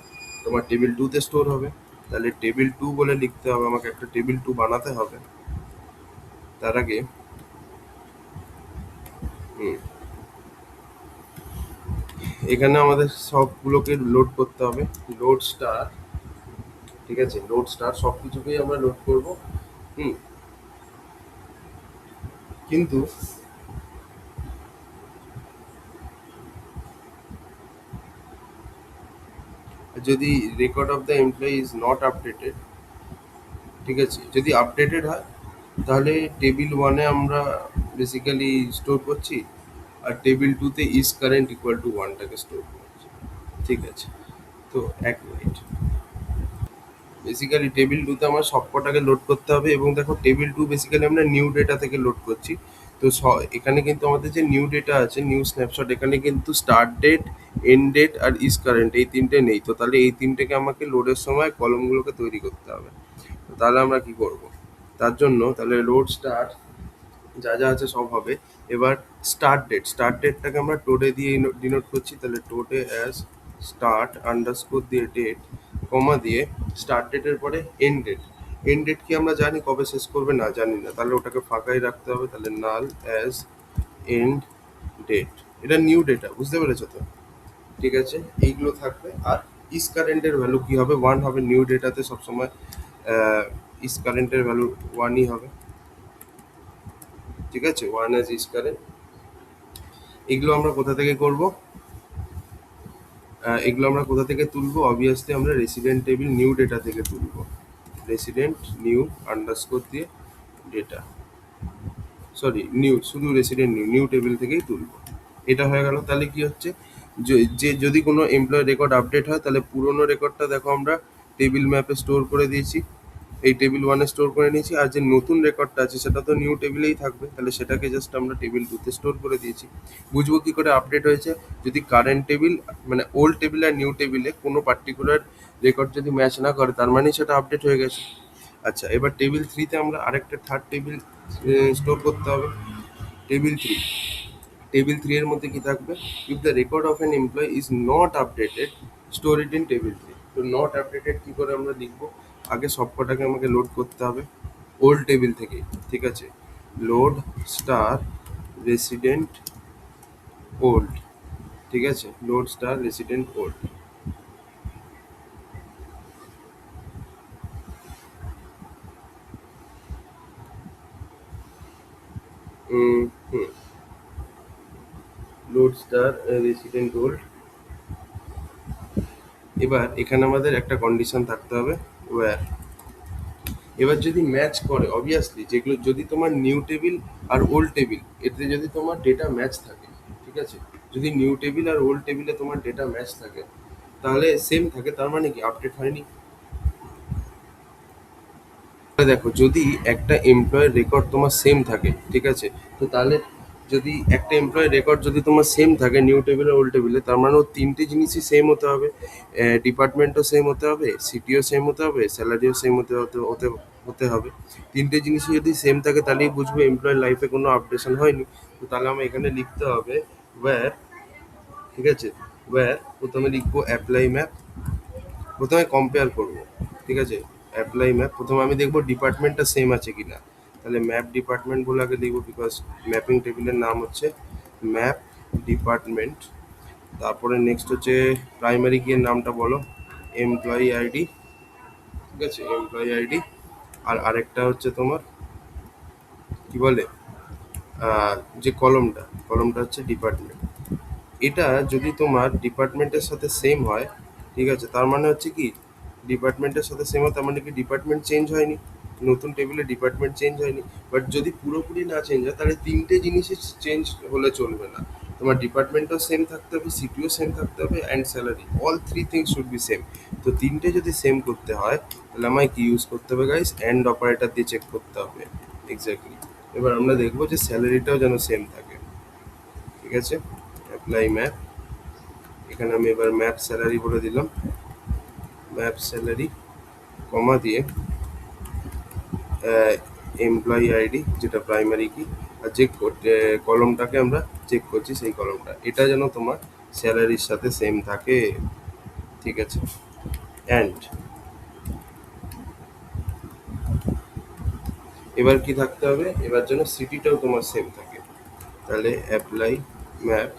[SPEAKER 1] তোমার টেবিল টুতে স্টোর হবে। তাহলে টেবিল টু বলে লিখতে হবে, আমাকে একটা টেবিল টু বানাতে হবে। তার আগে হুম, এখানে আমাদের সবগুলোকে লোড করতে হবে। লোড স্টার, ঠিক আছে, লোড স্টার সব কিছুকেই আমরা লোড করব। হুম, কিন্তু যদি record of the employee is not updated, ঠিক আছে, যদি আপডেটেড হয় তাহলে টেবিল ওয়ানে আমরা বেসিক্যালি স্টোর করছি, আর টেবিল টুতে ইজ কারেন্ট ইকুয়াল টু ওয়ানটাকে স্টোর করছি। ঠিক আছে, তো এক মিনিট। বেসিক্যালি টেবিল টুতে আমার সবকটাকে লোড করতে হবে, এবং দেখো টেবিল টু বেসিক্যালি আমরা নিউ ডেটা থেকে লোড করছি। তো এখানে কিন্তু আমাদের যে নিউ ডেটা আছে, নিউ স্ন্যাপশট, এখানে কিন্তু স্টার্ট ডেট, এন্ড ডেট আর ইজ কারেন্ট এই তিনটে নেই। তো তাহলে এই তিনটেকে আমাকে লোডের সময় কলমগুলোকে তৈরি করতে হবে। তো তাহলে আমরা কি করব? তার জন্য তাহলে লোড স্টার যা যা আছে সব হবে। এবার স্টার্ট ডেটটাকে আমরা টোডে দিয়ে ডিনোট করছি, তাহলে টোডে অ্যাজ স্টার্ট আন্ডারস্কোর দিয়ে ডেট, কমা দিয়ে স্টার্ট ডেটের পরে এন্ড ডেট। এন্ড ডেট কি আমরা জানি কবে শেষ করবে? না, জানি না, তাহলে ওটাকে ফাঁকাই রাখতে হবে। তাহলে নাল অ্যাজ এন্ড ডেট, এটা নিউ ডেটা, বুঝতে পেরেছো তো? ঠিক আছে, এইগুলো থাকবে। আর ইস কারেন্টের ভ্যালু কি হবে? ওয়ান হবে। নিউ ডেটাতে সবসময় ইস কারেন্টের ভ্যালু ওয়ানই হবে। ঠিক আছে, ওয়ান অ্যাজ ইস কারেন্ট। এগুলো আমরা কোথা থেকে করব? এগুলো আমরা কোথা থেকে তুলবো? অবভিয়াসলি আমরা রেসিডেন্ট টেবিল নিউ ডেটা থেকে তুলবো। রেসিডেন্ট নিউ আন্ডারস্কোর দিয়ে ডেটা, সরি নিউ, শুধু রেসিডেন্ট নিউ, নিউ টেবিল থেকেই তুলবো। এটা হয়ে গেল। তাহলে কি হচ্ছে, যে যদি কোনো এমপ্লয় রেকর্ড আপডেট হয় তাহলে পুরোনো রেকর্ডটা দেখো আমরা টেবিল ম্যাপে স্টোর করে দিয়েছি, এই টেবিল ওয়ানে স্টোর করে নিয়েছি। আর যে নতুন রেকর্ডটা আছে সেটা তো নিউ টেবিলেই থাকবে, তাহলে সেটাকে জাস্ট আমরা টেবিল টুতে স্টোর করে দিয়েছি। বুঝবো কি করে আপডেট হয়েছে? যদি কারেন্ট টেবিল মানে ওল্ড টেবিল আর নিউ টেবিলে কোনো পার্টিকুলার রেকর্ড যদি ম্যাচ না করে তার মানে সেটা আপডেট হয়ে গেছে। আচ্ছা, এবার টেবিল থ্রিতে আমরা আরেকটা থার্ড টেবিল স্টোর করতে হবে। টেবিল থ্রি, টেবিল থ্রি এর মধ্যে কি থাকবে? If the record of an employ is not updated, store it in table three. তো নট আপডেটেড কি করে আমরা লিখবো? আগে সবকটাকে আমাকে লোড করতে হবে ওল্ড টেবিল থেকে। ঠিক আছে, লোড স্টার রেসিডেন্ট ওল্ড, ঠিক আছে, লোড স্টার রেসিডেন্ট ওল্ড। হুম, লোড স্টার রেসিডেন্ট ওল্ড। এবার এখানে আমাদের একটা কন্ডিশন থাকতে হবে, ওয়্যার। এবার যদি ম্যাচ করে, অবভিয়াসলি যেগুলো যদি তোমার নিউ টেবিল আর ওল্ড টেবিল এতে যদি তোমার ডেটা ম্যাচ থাকে, ঠিক আছে, যদি নিউ টেবিল আর ওল্ড টেবিলে তোমার ডেটা ম্যাচ থাকে তাহলে সেম থাকে, তার মানে কি আপডেট হয়নি। দেখো যদি একটা এমপ্লয়ের রেকর্ড তোমার সেম থাকে, ঠিক আছে, তো তাহলে যদি একটা এমপ্লয়ের রেকর্ড যদি তোমার সেম থাকে নিউ টেবিলে ওল্ড টেবিলে, তার মানে ওর তিনটে জিনিসই সেম হতে হবে। ডিপার্টমেন্টও সেম হতে হবে, সিটিও সেম হতে হবে, স্যালারিও সেম হতে হতে হতে হতে হবে। তিনটে জিনিসই যদি সেম থাকে তাহলেই বুঝবো এমপ্লয়ের লাইফে কোনো আপডেশন হয়নি। তো তাহলে আমার এখানে লিখতে হবে ওয়্যার, ঠিক আছে, ওয়্যার প্রথমে লিখবো অ্যাপ্লাই ম্যাপ, প্রথমে কম্পেয়ার করব, ঠিক আছে, অ্যাপ্লাই ম্যাপ। প্রথমে আমি দেখবো ডিপার্টমেন্টটা সেম আছে কিনা, তাহলে ম্যাপ ডিপার্টমেন্ট বলে আগে লিখবো, বিকজ ম্যাপিং টেবিলের নাম হচ্ছে ম্যাপ ডিপার্টমেন্ট। তারপরে নেক্সট হচ্ছে প্রাইমারি কি এর নামটা বলো, এমপ্লয়ি আইডি, ঠিক আছে, এমপ্লয়ি আইডি। আর আরেকটা হচ্ছে তোমার কি বলে, যে কলমটা, কলমটা হচ্ছে ডিপার্টমেন্ট। এটা যদি তোমার ডিপার্টমেন্টের সাথে সেম হয়, ঠিক আছে, তার মানে হচ্ছে কি ডিপার্টমেন্টের সাথে সেম হয়, তার মানে কি ডিপার্টমেন্ট চেঞ্জ হয়নি, নতুন টেবিলে ডিপার্টমেন্ট চেঞ্জ হয়নি। বাট যদি পুরোপুরি না চেঞ্জ হয় তাহলে তিনটে জিনিসই চেঞ্জ হলে চলবে না, তোমার ডিপার্টমেন্টও সেম থাকতে হবে, সিটিও সেম থাকতে হবে, and salary, all three things should be same. তো তিনটে যদি সেম করতে হয় তাহলে আমায় কি ইউজ করতে হবে গাইস? অ্যান্ড অপারেটর দিয়ে চেক করতে হবে। এক্স্যাক্টলি। এবার আমরা দেখবো যে স্যালারিটাও যেন সেম থাকে। ঠিক আছে, অ্যাপ্লাই ম্যাপ, এখানে আমি এবার ম্যাপ স্যালারি বলে দিলাম, ম্যাপ স্যালারি। কমা দিয়ে এমপ্লয়ি আইডি যেটা প্রাইমারি কি, আর যে কলমটাকে আমরা চেক করছি সেই কলমটা, এটা যেন তোমার স্যালারির সাথে সেম থাকে। ঠিক আছে, অ্যান্ড এবার কি থাকতে হবে, এবার যেন সিটিটাও তোমার সেম থাকে। তাহলে অ্যাপ্লাই ম্যাপ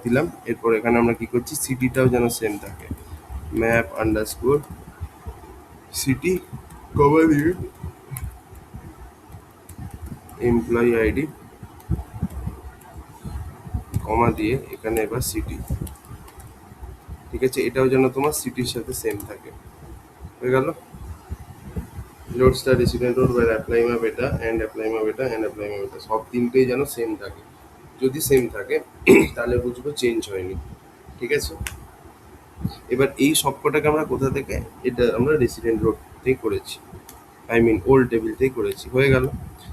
[SPEAKER 1] দিলাম, এরপর এখানে আমরা কি করছি, সিটিটাও যেন সেম থাকে, ম্যাপ আন্ডারস্কোর সিটি কমা দিয়ে এমপ্লয়ি আইডি কমা দিয়ে এখানে এবার সিটি। ঠিক আছে, এটাও যেন তোমার সিটির সাথে সেম থাকে। হয়ে গেল। লোড স্টার রেসিডেন্ট রোড বা অ্যাপ্লাই ম্যাপ এটা, অ্যান্ড অ্যাপ্লাই ম্যাপ এটা, অ্যান্ড অ্যাপ্লাই ম্যাপ এটা, সব তিনটেই যেন সেম থাকে। যদি সেম থাকে তাহলে বুঝবো চেঞ্জ হয়নি। ঠিক আছে, এবার এই সবকটাকে আমরা কোথা থেকে, এটা আমরা রেসিডেন্ট রোড থেকে করেছি, আই মিন ওল্ড টেবিল থেকেই করেছি। হয়ে গেল।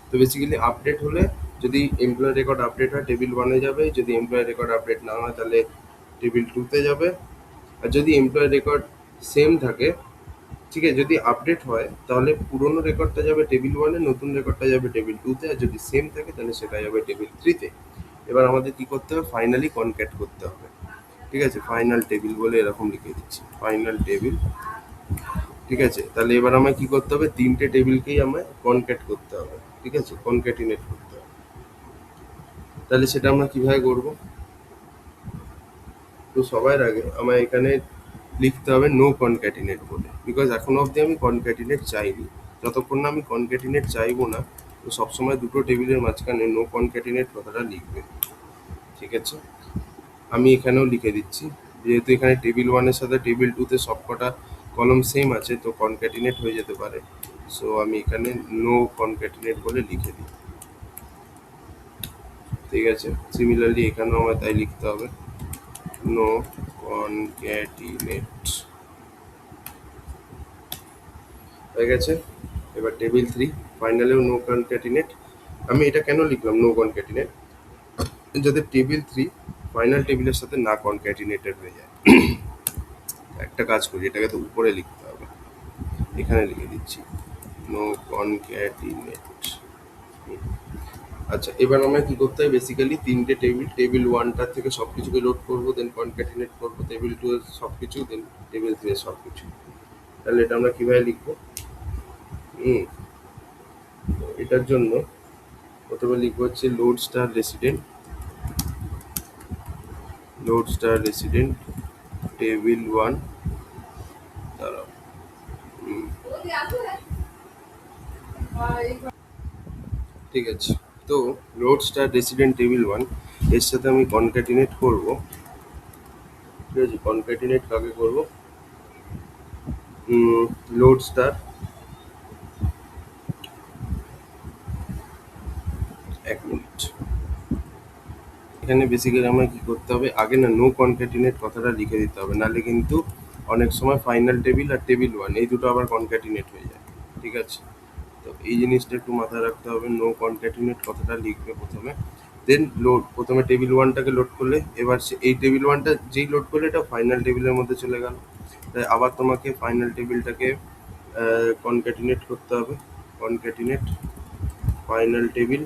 [SPEAKER 1] তো বেসিক্যালি আপডেট হলে, যদি এমপ্লয় রেকর্ড আপডেট হয় টেবিল 1-এ যাবে, যদি এমপ্লয় রেকর্ড আপডেট না হয় তাহলে টেবিল 2-তে যাবে। আর যদি এমপ্লয় রেকর্ড সেম থাকে, ঠিক আছে, যদি আপডেট হয় তাহলে পুরোনো রেকর্ডটা যাবে টেবিল 1-এ, নতুন রেকর্ডটা যাবে টেবিল 2-তে, আর যদি সেম থাকে তাহলে সেটা যাবে টেবিল 3-তে। এবার আমাদের কি করতে হবে, ফাইনালি কনক্যাট করতে হবে। ঠিক আছে, ফাইনাল টেবিল বলে এরকম লিখে দিচ্ছি, ফাইনাল টেবিল। ঠিক আছে, তাহলে এবার আমায় কি করতে হবে, তিনটে টেবিলকেই আমায় কনক্যাট করতে হবে। ঠিক আছে, কনক্যাটিনেট করতে হবে। তাহলে সেটা আমরা কিভাবে করব, তো সবার আগে আমায় এখানে লিখতে হবে নো কনক্যাটিনেট বলে, বিকজ এখনো অবধি আমি কনক্যাটিনেট চাইনি। যতক্ষণ না আমি কনক্যাটিনেট চাইবো না, তো সবসময় দুটো টেবিলের মাঝখানে নো কনক্যাটিনেট কথাটা লিখবে। ঠিক আছে, আমি এখানেও লিখে দিচ্ছি, যেহেতু এখানে টেবিল 1-এর সাথে টেবিল 2-তে সবকটা কলম সেম আছে, তো কনক্যাটিনেট হয়ে যেতে পারে। সো আমি এখানে নো কনক্যাটিনেট বলে লিখে দিই। ঠিক আছে, সিমিলারলি এখানেও আমার তাই লিখতে হবে, নো কনক্যাটিনেট। হয়ে গেছে। এবার টেবিল 3 ফাইনালেও নো কনক্যাটিনেট। আমি এটা কেন লিখলাম নো কনক্যাটিনেট, যাতে টেবিল 3 ফাইনাল টেবিলের সাথে না কনক্যাটিনেটেড হয়ে যায়। একটা কাজ করি, এটাকে তো উপরে লিখতে হবে, এখানে লিখে দিচ্ছি নো কনক্যাটিনেট। আচ্ছা, এবার আমরা কি করতে হবে, বেসিক্যালি তিনটে টেবিল, টেবিল 1টার থেকে সব কিছুকে লোড করবো, দেন কনক্যাটিনেট করবো টেবিল 2 এর সব কিছু, দেন টেবিল 3 এর সব কিছু। তাহলে এটা আমরা কিভাবে লিখবো, এটার জন্য প্রথমে লিখবো হচ্ছে লোড স্টার রেসিডেন্ট টেবিল 1, দাঁড়াও, ঠিক আছে। তো লোড স্টার রেসিডেন্ট টেবিল 1 এর সাথে আমি কনক্যাটিনেট করব। ঠিক আছে, কনক্যাটিনেট কাকে করব, লোড স্টার, এক মিনিট, এখানে বেসিক্যালি আমার কি করতে হবে, আগে না নো কনক্যাটিনেট কথাটা লিখে দিতে হবে, নাহলে কিন্তু অনেক সময় ফাইনাল টেবিল আর টেবিল 1 এই দুটো আবার কনক্যাটিনেট হয়ে যায়। ঠিক আছে, তো এই জিনিসটা একটু মাথায় রাখতে হবে, নো কনক্যাটিনেট কথাটা লিখবে প্রথমে, দেন লোড, প্রথমে টেবিল 1টাকে লোড করলে, এবার এই টেবিল 1টা যেই লোড করলে এটা ফাইনাল টেবিলের মধ্যে চলে গেল, তাই আবার তোমাকে ফাইনাল টেবিলটাকে কনক্যাটিনেট করতে হবে, কনক্যাটিনেট ফাইনাল টেবিল।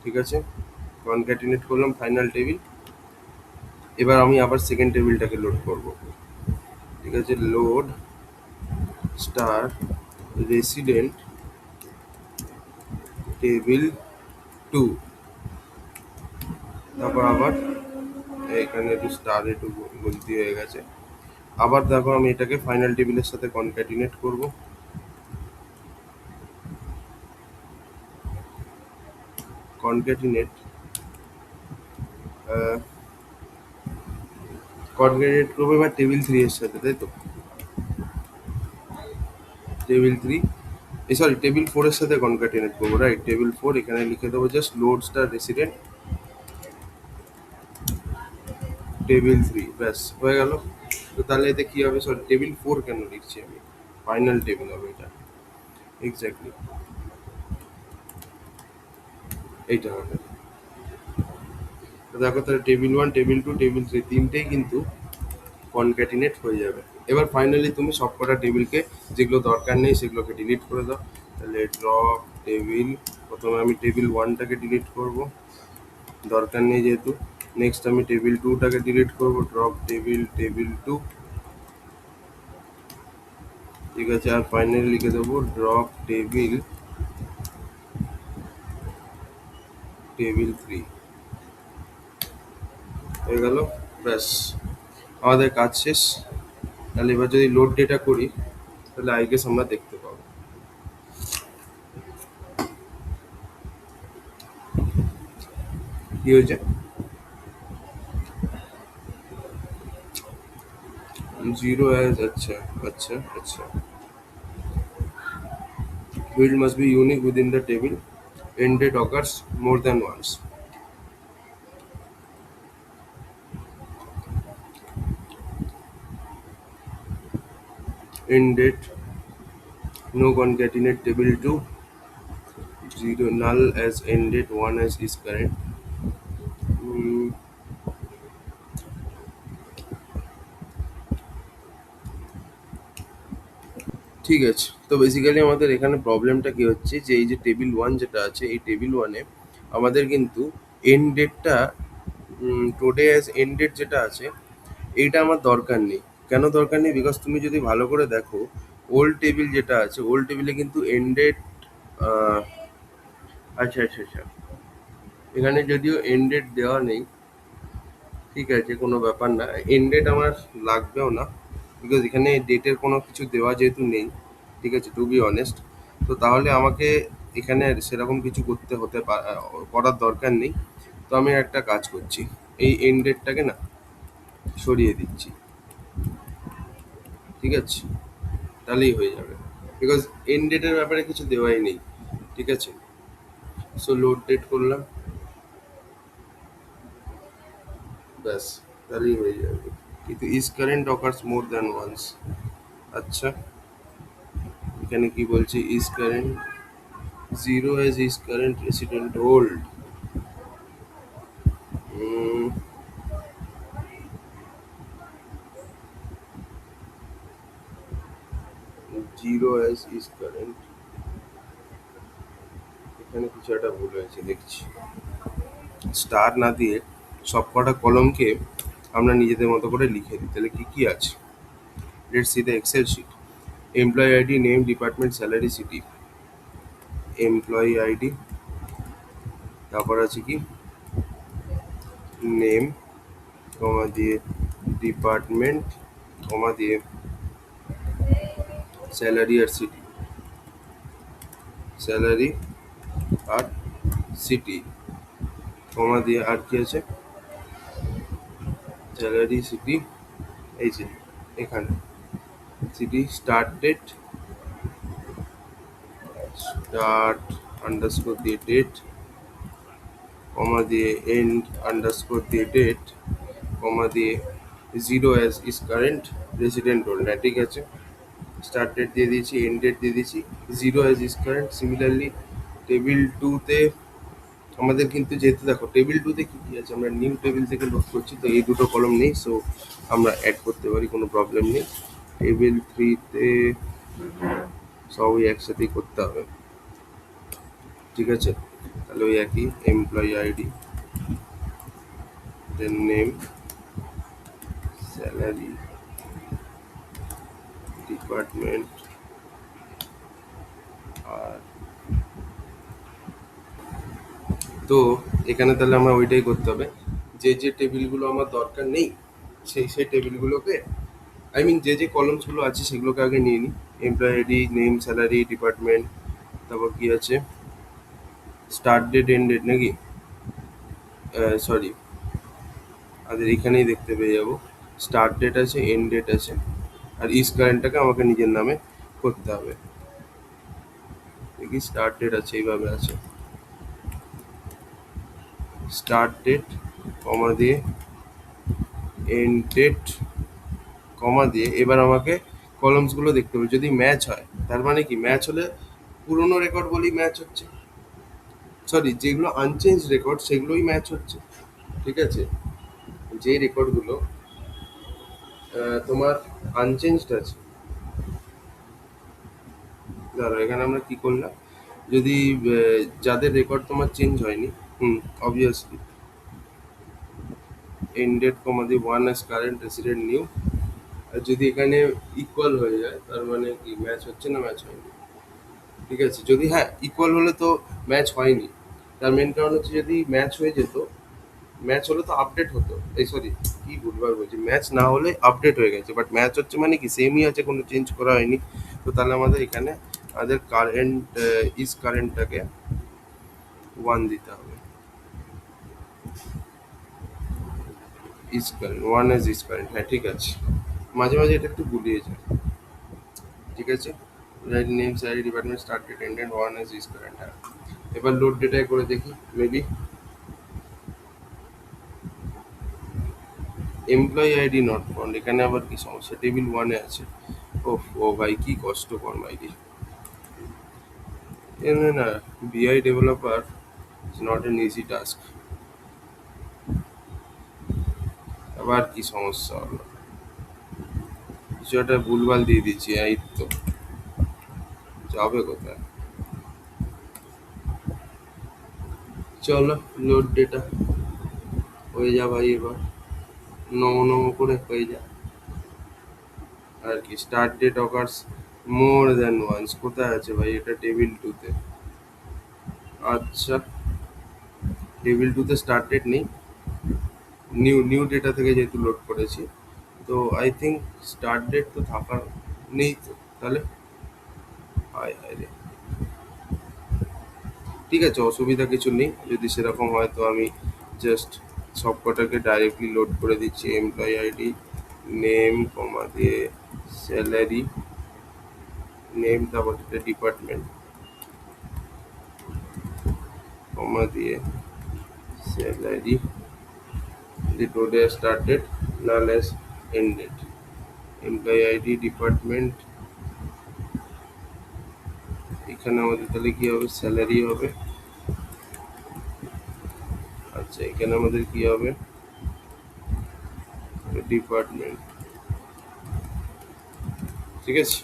[SPEAKER 1] ঠিক আছে, কনক্যাটিনেট করলাম ফাইনাল টেবিল। এবার আমি আবার সেকেন্ড টেবিলটাকে লোড করব। ঠিক আছে, লোড স্টার রেসিডেন্ট টেবিল 2, তারপর আবার এখানে একটু স্টার একটু গলতি হয়ে গেছে, আবার দেখো আমি এটাকে ফাইনাল টেবিলের সাথে কনক্যাটিনেট করব। কনক্যাটিনেট কনক্যাটিনেট করবো এবার টেবিল 3 এর সাথে, তাই তো, টেবিল 3, সরি টেবিল 4 এর সাথে কনক্যাটিনেট করবো, রাইট, টেবিল 4, এখানে লিখে দেবো just load star resident table 3, ব্যাস হয়ে গেল। তো তাহলে এতে কি হবে, সরি টেবিল 4 কেন লিখছি আমি, ফাইনাল টেবিল হবে এটা, এক্স্যাক্টলি এইটা হবে। তো দেখো তাহলে table one, table two, table three তিনটেই কিন্তু কনক্যাটিনেট হয়ে যাবে। এবার ফাইনালি তুমি সবকটা টেবিলকে যেগুলো দরকার নেই সেগুলোকে ডিলিট করে দাও। তাহলে ড্রপ টেবিল, প্রথমে আমি টেবিল ওয়ানটাকে ডিলিট করব, দরকার নেই যেহেতু। নেক্সট আমি টেবিল টুটাকে ডিলিট করব, ড্রপ টেবিল টেবিল টু, ঠিক আছে। আর ফাইনালি লিখে দেবো ড্রপ টেবিল টেবিল থ্রি, হয়ে গেল। ব্যাস, আমাদের কাজ শেষ। তাহলে এবার যদি লোড ডেটা করি তাহলে আই গেস আমরা দেখতে পাবো কি হয়েছে। জিরো অ্যাজ, আচ্ছা আচ্ছা আচ্ছা, field must be unique within the table, end date occurs more than once, end date no concatenate table 2, 0 null as end date 1 as is current. উম, ঠিক আছে। তো বেসিক্যালি আমাদের এখানে প্রবলেমটা কি হচ্ছে যে এই যে টেবিল ওয়ান যেটা আছে এই টেবিল ওয়ানে আমাদের কিন্তু এন্ড ডেটটা, টোডে অ্যাজ এন্ড ডেট যেটা আছে এইটা আমার দরকার নেই। কেন দরকার নেই? বিকজ তুমি যদি ভালো করে দেখো ওল্ড টেবিল যেটা আছে ওল্ড টেবিলে কিন্তু এন্ড ডেট, আচ্ছা আচ্ছা আচ্ছা, এখানে যদিও এন্ড ডেট দেওয়া নেই, ঠিক আছে কোনো ব্যাপার না, এন্ড ডেট আমার লাগবেও না, বিকজ এখানে ডেটের কোনো কিছু দেওয়া যেহেতু নেই, ঠিক আছে, টু বি অনেস্ট। তো তাহলে আমাকে এখানে সেরকম কিছু করার দরকার নেই। তো আমি একটা কাজ করছি, এই এন্ড ডেটটাকে না সরিয়ে দিচ্ছি, ঠিক আছে, তাহলেই হয়ে যাবে, বিকজ এন্ড ডেটের ব্যাপারে কিছু দেওয়াই নেই, ঠিক আছে। সো লোড ডেট করলাম, ব্যাস, তাহলেই হয়ে যাবে। কিন্তু is current occurs more than once, আচ্ছা এখানে কি বলছে, is current zero as is current resident hold, zero as is current, এখানে কিছু একটা ভুল হয়েছে দেখছি, স্টার না দিয়ে সবকটা কলমকে আমরা নিজেদের মতো করে লিখে দিই। তাহলে কি কি আছে, let's see the excel sheet. Employee ID, name, department, salary, city. Employee ID, তারপর আছে কি নেম, কমা দিয়ে ডিপার্টমেন্ট, কমা দিয়ে স্যালারি আর সিটি, স্যালারি আর সিটি, কমা দিয়ে আর কি আছে, স্যালারি সিটি, এই যে এখানে city, start date, start underscore দিয়ে ডেট, কমা দিয়ে এন্ড আন্ডারস্কোর দিয়ে ডেট, কমা দিয়ে zero as is current resident hold, হ্যাঁ ঠিক আছে। স্টার্ট ডেট দিয়ে দিয়েছি, এন্ড ডেট দিয়ে দিয়েছি, zero as is current. Similarly table টুতে আমাদের কিন্তু যেহেতু দেখো টেবিল টুতে কী কী আছে, আমরা নিউ টেবিল থেকে লোড করছি, তো এই দুটো কলম নেই, সো আমরা অ্যাড করতে পারি, কোনো প্রবলেম নেই। টেবিল থ্রিতে সবই একসাথেই করতে হবে, ঠিক আছে। তাহলে ওই একই, employee ID, then name, salary, department, আর তো এখানে তাহলে আমরা ওইটাই করতে হবে, যে যে টেবিলগুলো আমার দরকার নেই সেই সেই টেবিলগুলোকে, আই মিন যে যে কলমসগুলো আছে সেগুলোকে আগে নিয়ে নিই। Employee ID, name, salary, department, তারপর কি আছে, স্টার্ট ডেট, এন্ড ডেট নাকি, সরি আমাদের এখানেই দেখতে পেয়ে যাবো, স্টার্ট ডেট আছে, এন্ড ডেট আছে, আর ইজ কারেন্টটাকে আমাকে নিজের নামে করতে হবে। দেখি স্টার্ট ডেট আছে, এইভাবে আছে, স্টার্ট ডেট, কমা দিয়ে এন্ড ডেট, কমা দিয়ে এবার আমাকে কলমসগুলো দেখতে হবে, যদি ম্যাচ হয় তার মানে কি, ম্যাচ হলে পুরোনো রেকর্ড বলেই ম্যাচ হচ্ছে, সরি যেগুলো আনচেঞ্জ রেকর্ড সেগুলোই ম্যাচ হচ্ছে, ঠিক আছে? যে রেকর্ডগুলো তোমার আনচেঞ্জড আছে, ধরো এখানে আমরা কি করলাম, যদি যাদের রেকর্ড তোমার চেঞ্জ হয়নি, obviously ended comma the one as current resident new, আর যদি এখানে ইকুয়াল হয়ে যায় তার মানে কি ম্যাচ হচ্ছে না ম্যাচ হয়নি। ঠিক আছে, যদি হ্যাঁ ইকুয়াল হলে তো ম্যাচ হয়নি, তার মেন কারণ হচ্ছে যদি ম্যাচ হয়ে যেত, ম্যাচ হলে তো আপডেট হতো, এই সরি কি ভুলবার বলছি, ম্যাচ না হলে আপডেট হয়ে গেছে, বাট ম্যাচ হচ্ছে মানে কি সেমই আছে, কোনো চেঞ্জ করা হয়নি। তো তাহলে আমাদের এখানে আমাদের কারেন্ট ইজ কারেন্টটাকে ওয়ান দিতে হবে, is current one as is current, হ্যাঁ ঠিক আছে। মাঝে মাঝে এটা একটু গুলিয়ে যায়। ঠিক আছে, right name salary department start date end date one as is current, হ্যাঁ। এবার লোড ডেটায় করে দেখি, maybe employee ID not found, এখানে আবার কি সমস্যা, টেবিল ওয়ানে আছে। ও ও ভাই কি কষ্টকর মাইরি, এমনি না, বিআই developer is not an easy task. আবার কি সমস্যা হলো, কিছু একটা ভুলভাল দিয়ে দিচ্ছি, এই তো যাবে কোথায়। চলো লোড ডেটা হয়ে যা ভাই, এবার নমো নমো করে হয়ে যা। আর কি start date occurs more than once, কোথায় আছে ভাই এটা, টেবিল টুতে। আচ্ছা, টেবিল টুতে স্টার্ট ডেট নেই, নিউ নিউ ডেটা থেকে যেহেতু লোড করেছি, তো আই থিঙ্ক স্টার্ট ডেট তো থাকার নেই তো, তাহলে হায় হায় রে। ঠিক আছে, অসুবিধা কিছু নেই, যদি সেরকম হয় তো আমি জাস্ট সব কটাকে ডাইরেক্টলি লোড করে দিচ্ছি, এমপ্লয়ি আইডি নেম কমা দিয়ে স্যালারি নেম, তারপর ডিপার্টমেন্ট কমা দিয়ে salary, the today started null as ended, employee id department, এখানে আমাদের তাহলে কি হবে, স্যালারি হবে। আচ্ছা, এখানে আমাদের কি হবে, ডিপার্টমেন্ট। ঠিক আছে,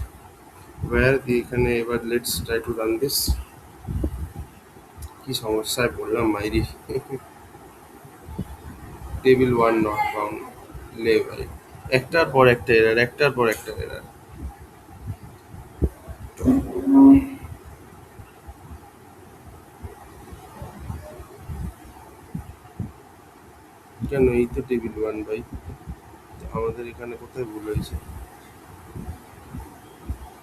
[SPEAKER 1] ওয়্যার দিয়ে এখানে এবার let's try to run this. কি সমস্যায় পড়লাম মাইরি, টেবিল ওয়ান নট ফাউন্ড, লে ভাই একটার পর একটা এরার, একটার পর একটা এরার। কেন, এই তো টেবিল ওয়ান ভাই, আমাদের এখানে কোথায় ভুল হয়েছে,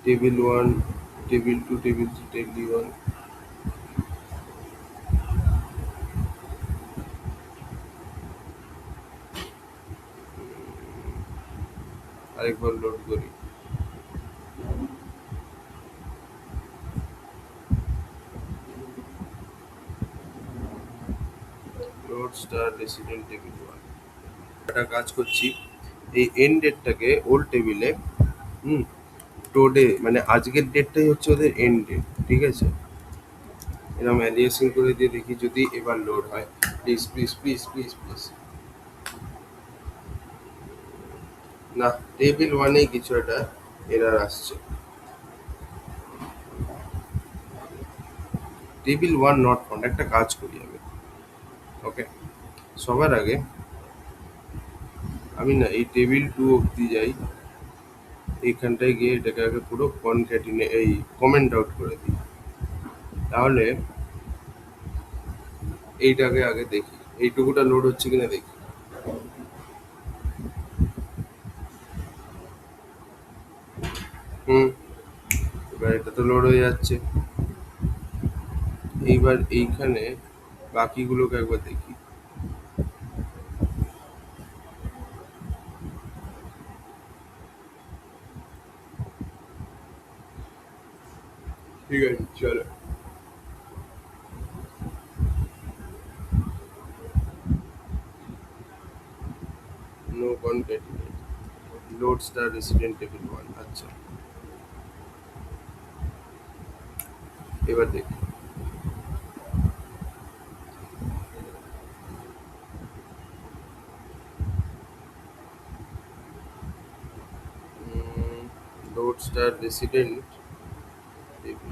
[SPEAKER 1] table one, table two, table three, table one. আরেকবার লোড করি, load star resident table one, একটা কাজ করছি, এই এন্ড ডেটটাকে ওল্ড টেবিলে, হুম, টোডে মানে আজকের ডেটটাই হচ্ছে ওদের এন্ড ডেট। ঠিক আছে, এরকম অ্যালিয়াসিং করে দিয়ে দেখি যদি এবার লোড হয়, please please please please please. না, টেবিল ওয়ানেই কিছু একটা এরার আসছে, টেবিল ওয়ান নট ফাউন্ড। একটা কাজ করি আমি, ওকে, সবার আগে আমি না এই টেবিল টু অবধি যাই, এইখানটায় গিয়ে এটাকে আগে পুরো কনক্যাটিনে এই কমেন্ট আউট করে দিই, তাহলে এইটাকে আগে দেখি এইটুকুটা লোড হচ্ছে কিনা দেখি। হুম, এবার এটা তো লোড হয়ে যাচ্ছে, এইবার এইখানে বাকিগুলোকে একবার দেখি। ঠিক আছে, চলো, no concatenate, load star resident table one. আচ্ছা, এবার দেখি, Roadstar Resident table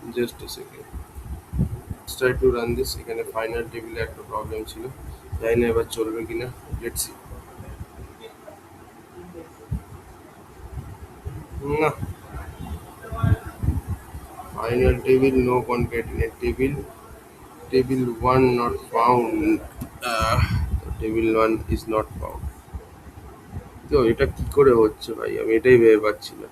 [SPEAKER 1] 1. Just a second. Let's try to run this. এখানে ফাইনাল টেবিলে একটা প্রবলেম ছিল, জানি না এবার চলবে কিনা। Let's see. না, final table no concatenate table, table 1 not found. Table 1 is not found. তো এটা কি করে হচ্ছে ভাই, আমি এটাই ভেবে পাচ্ছি না।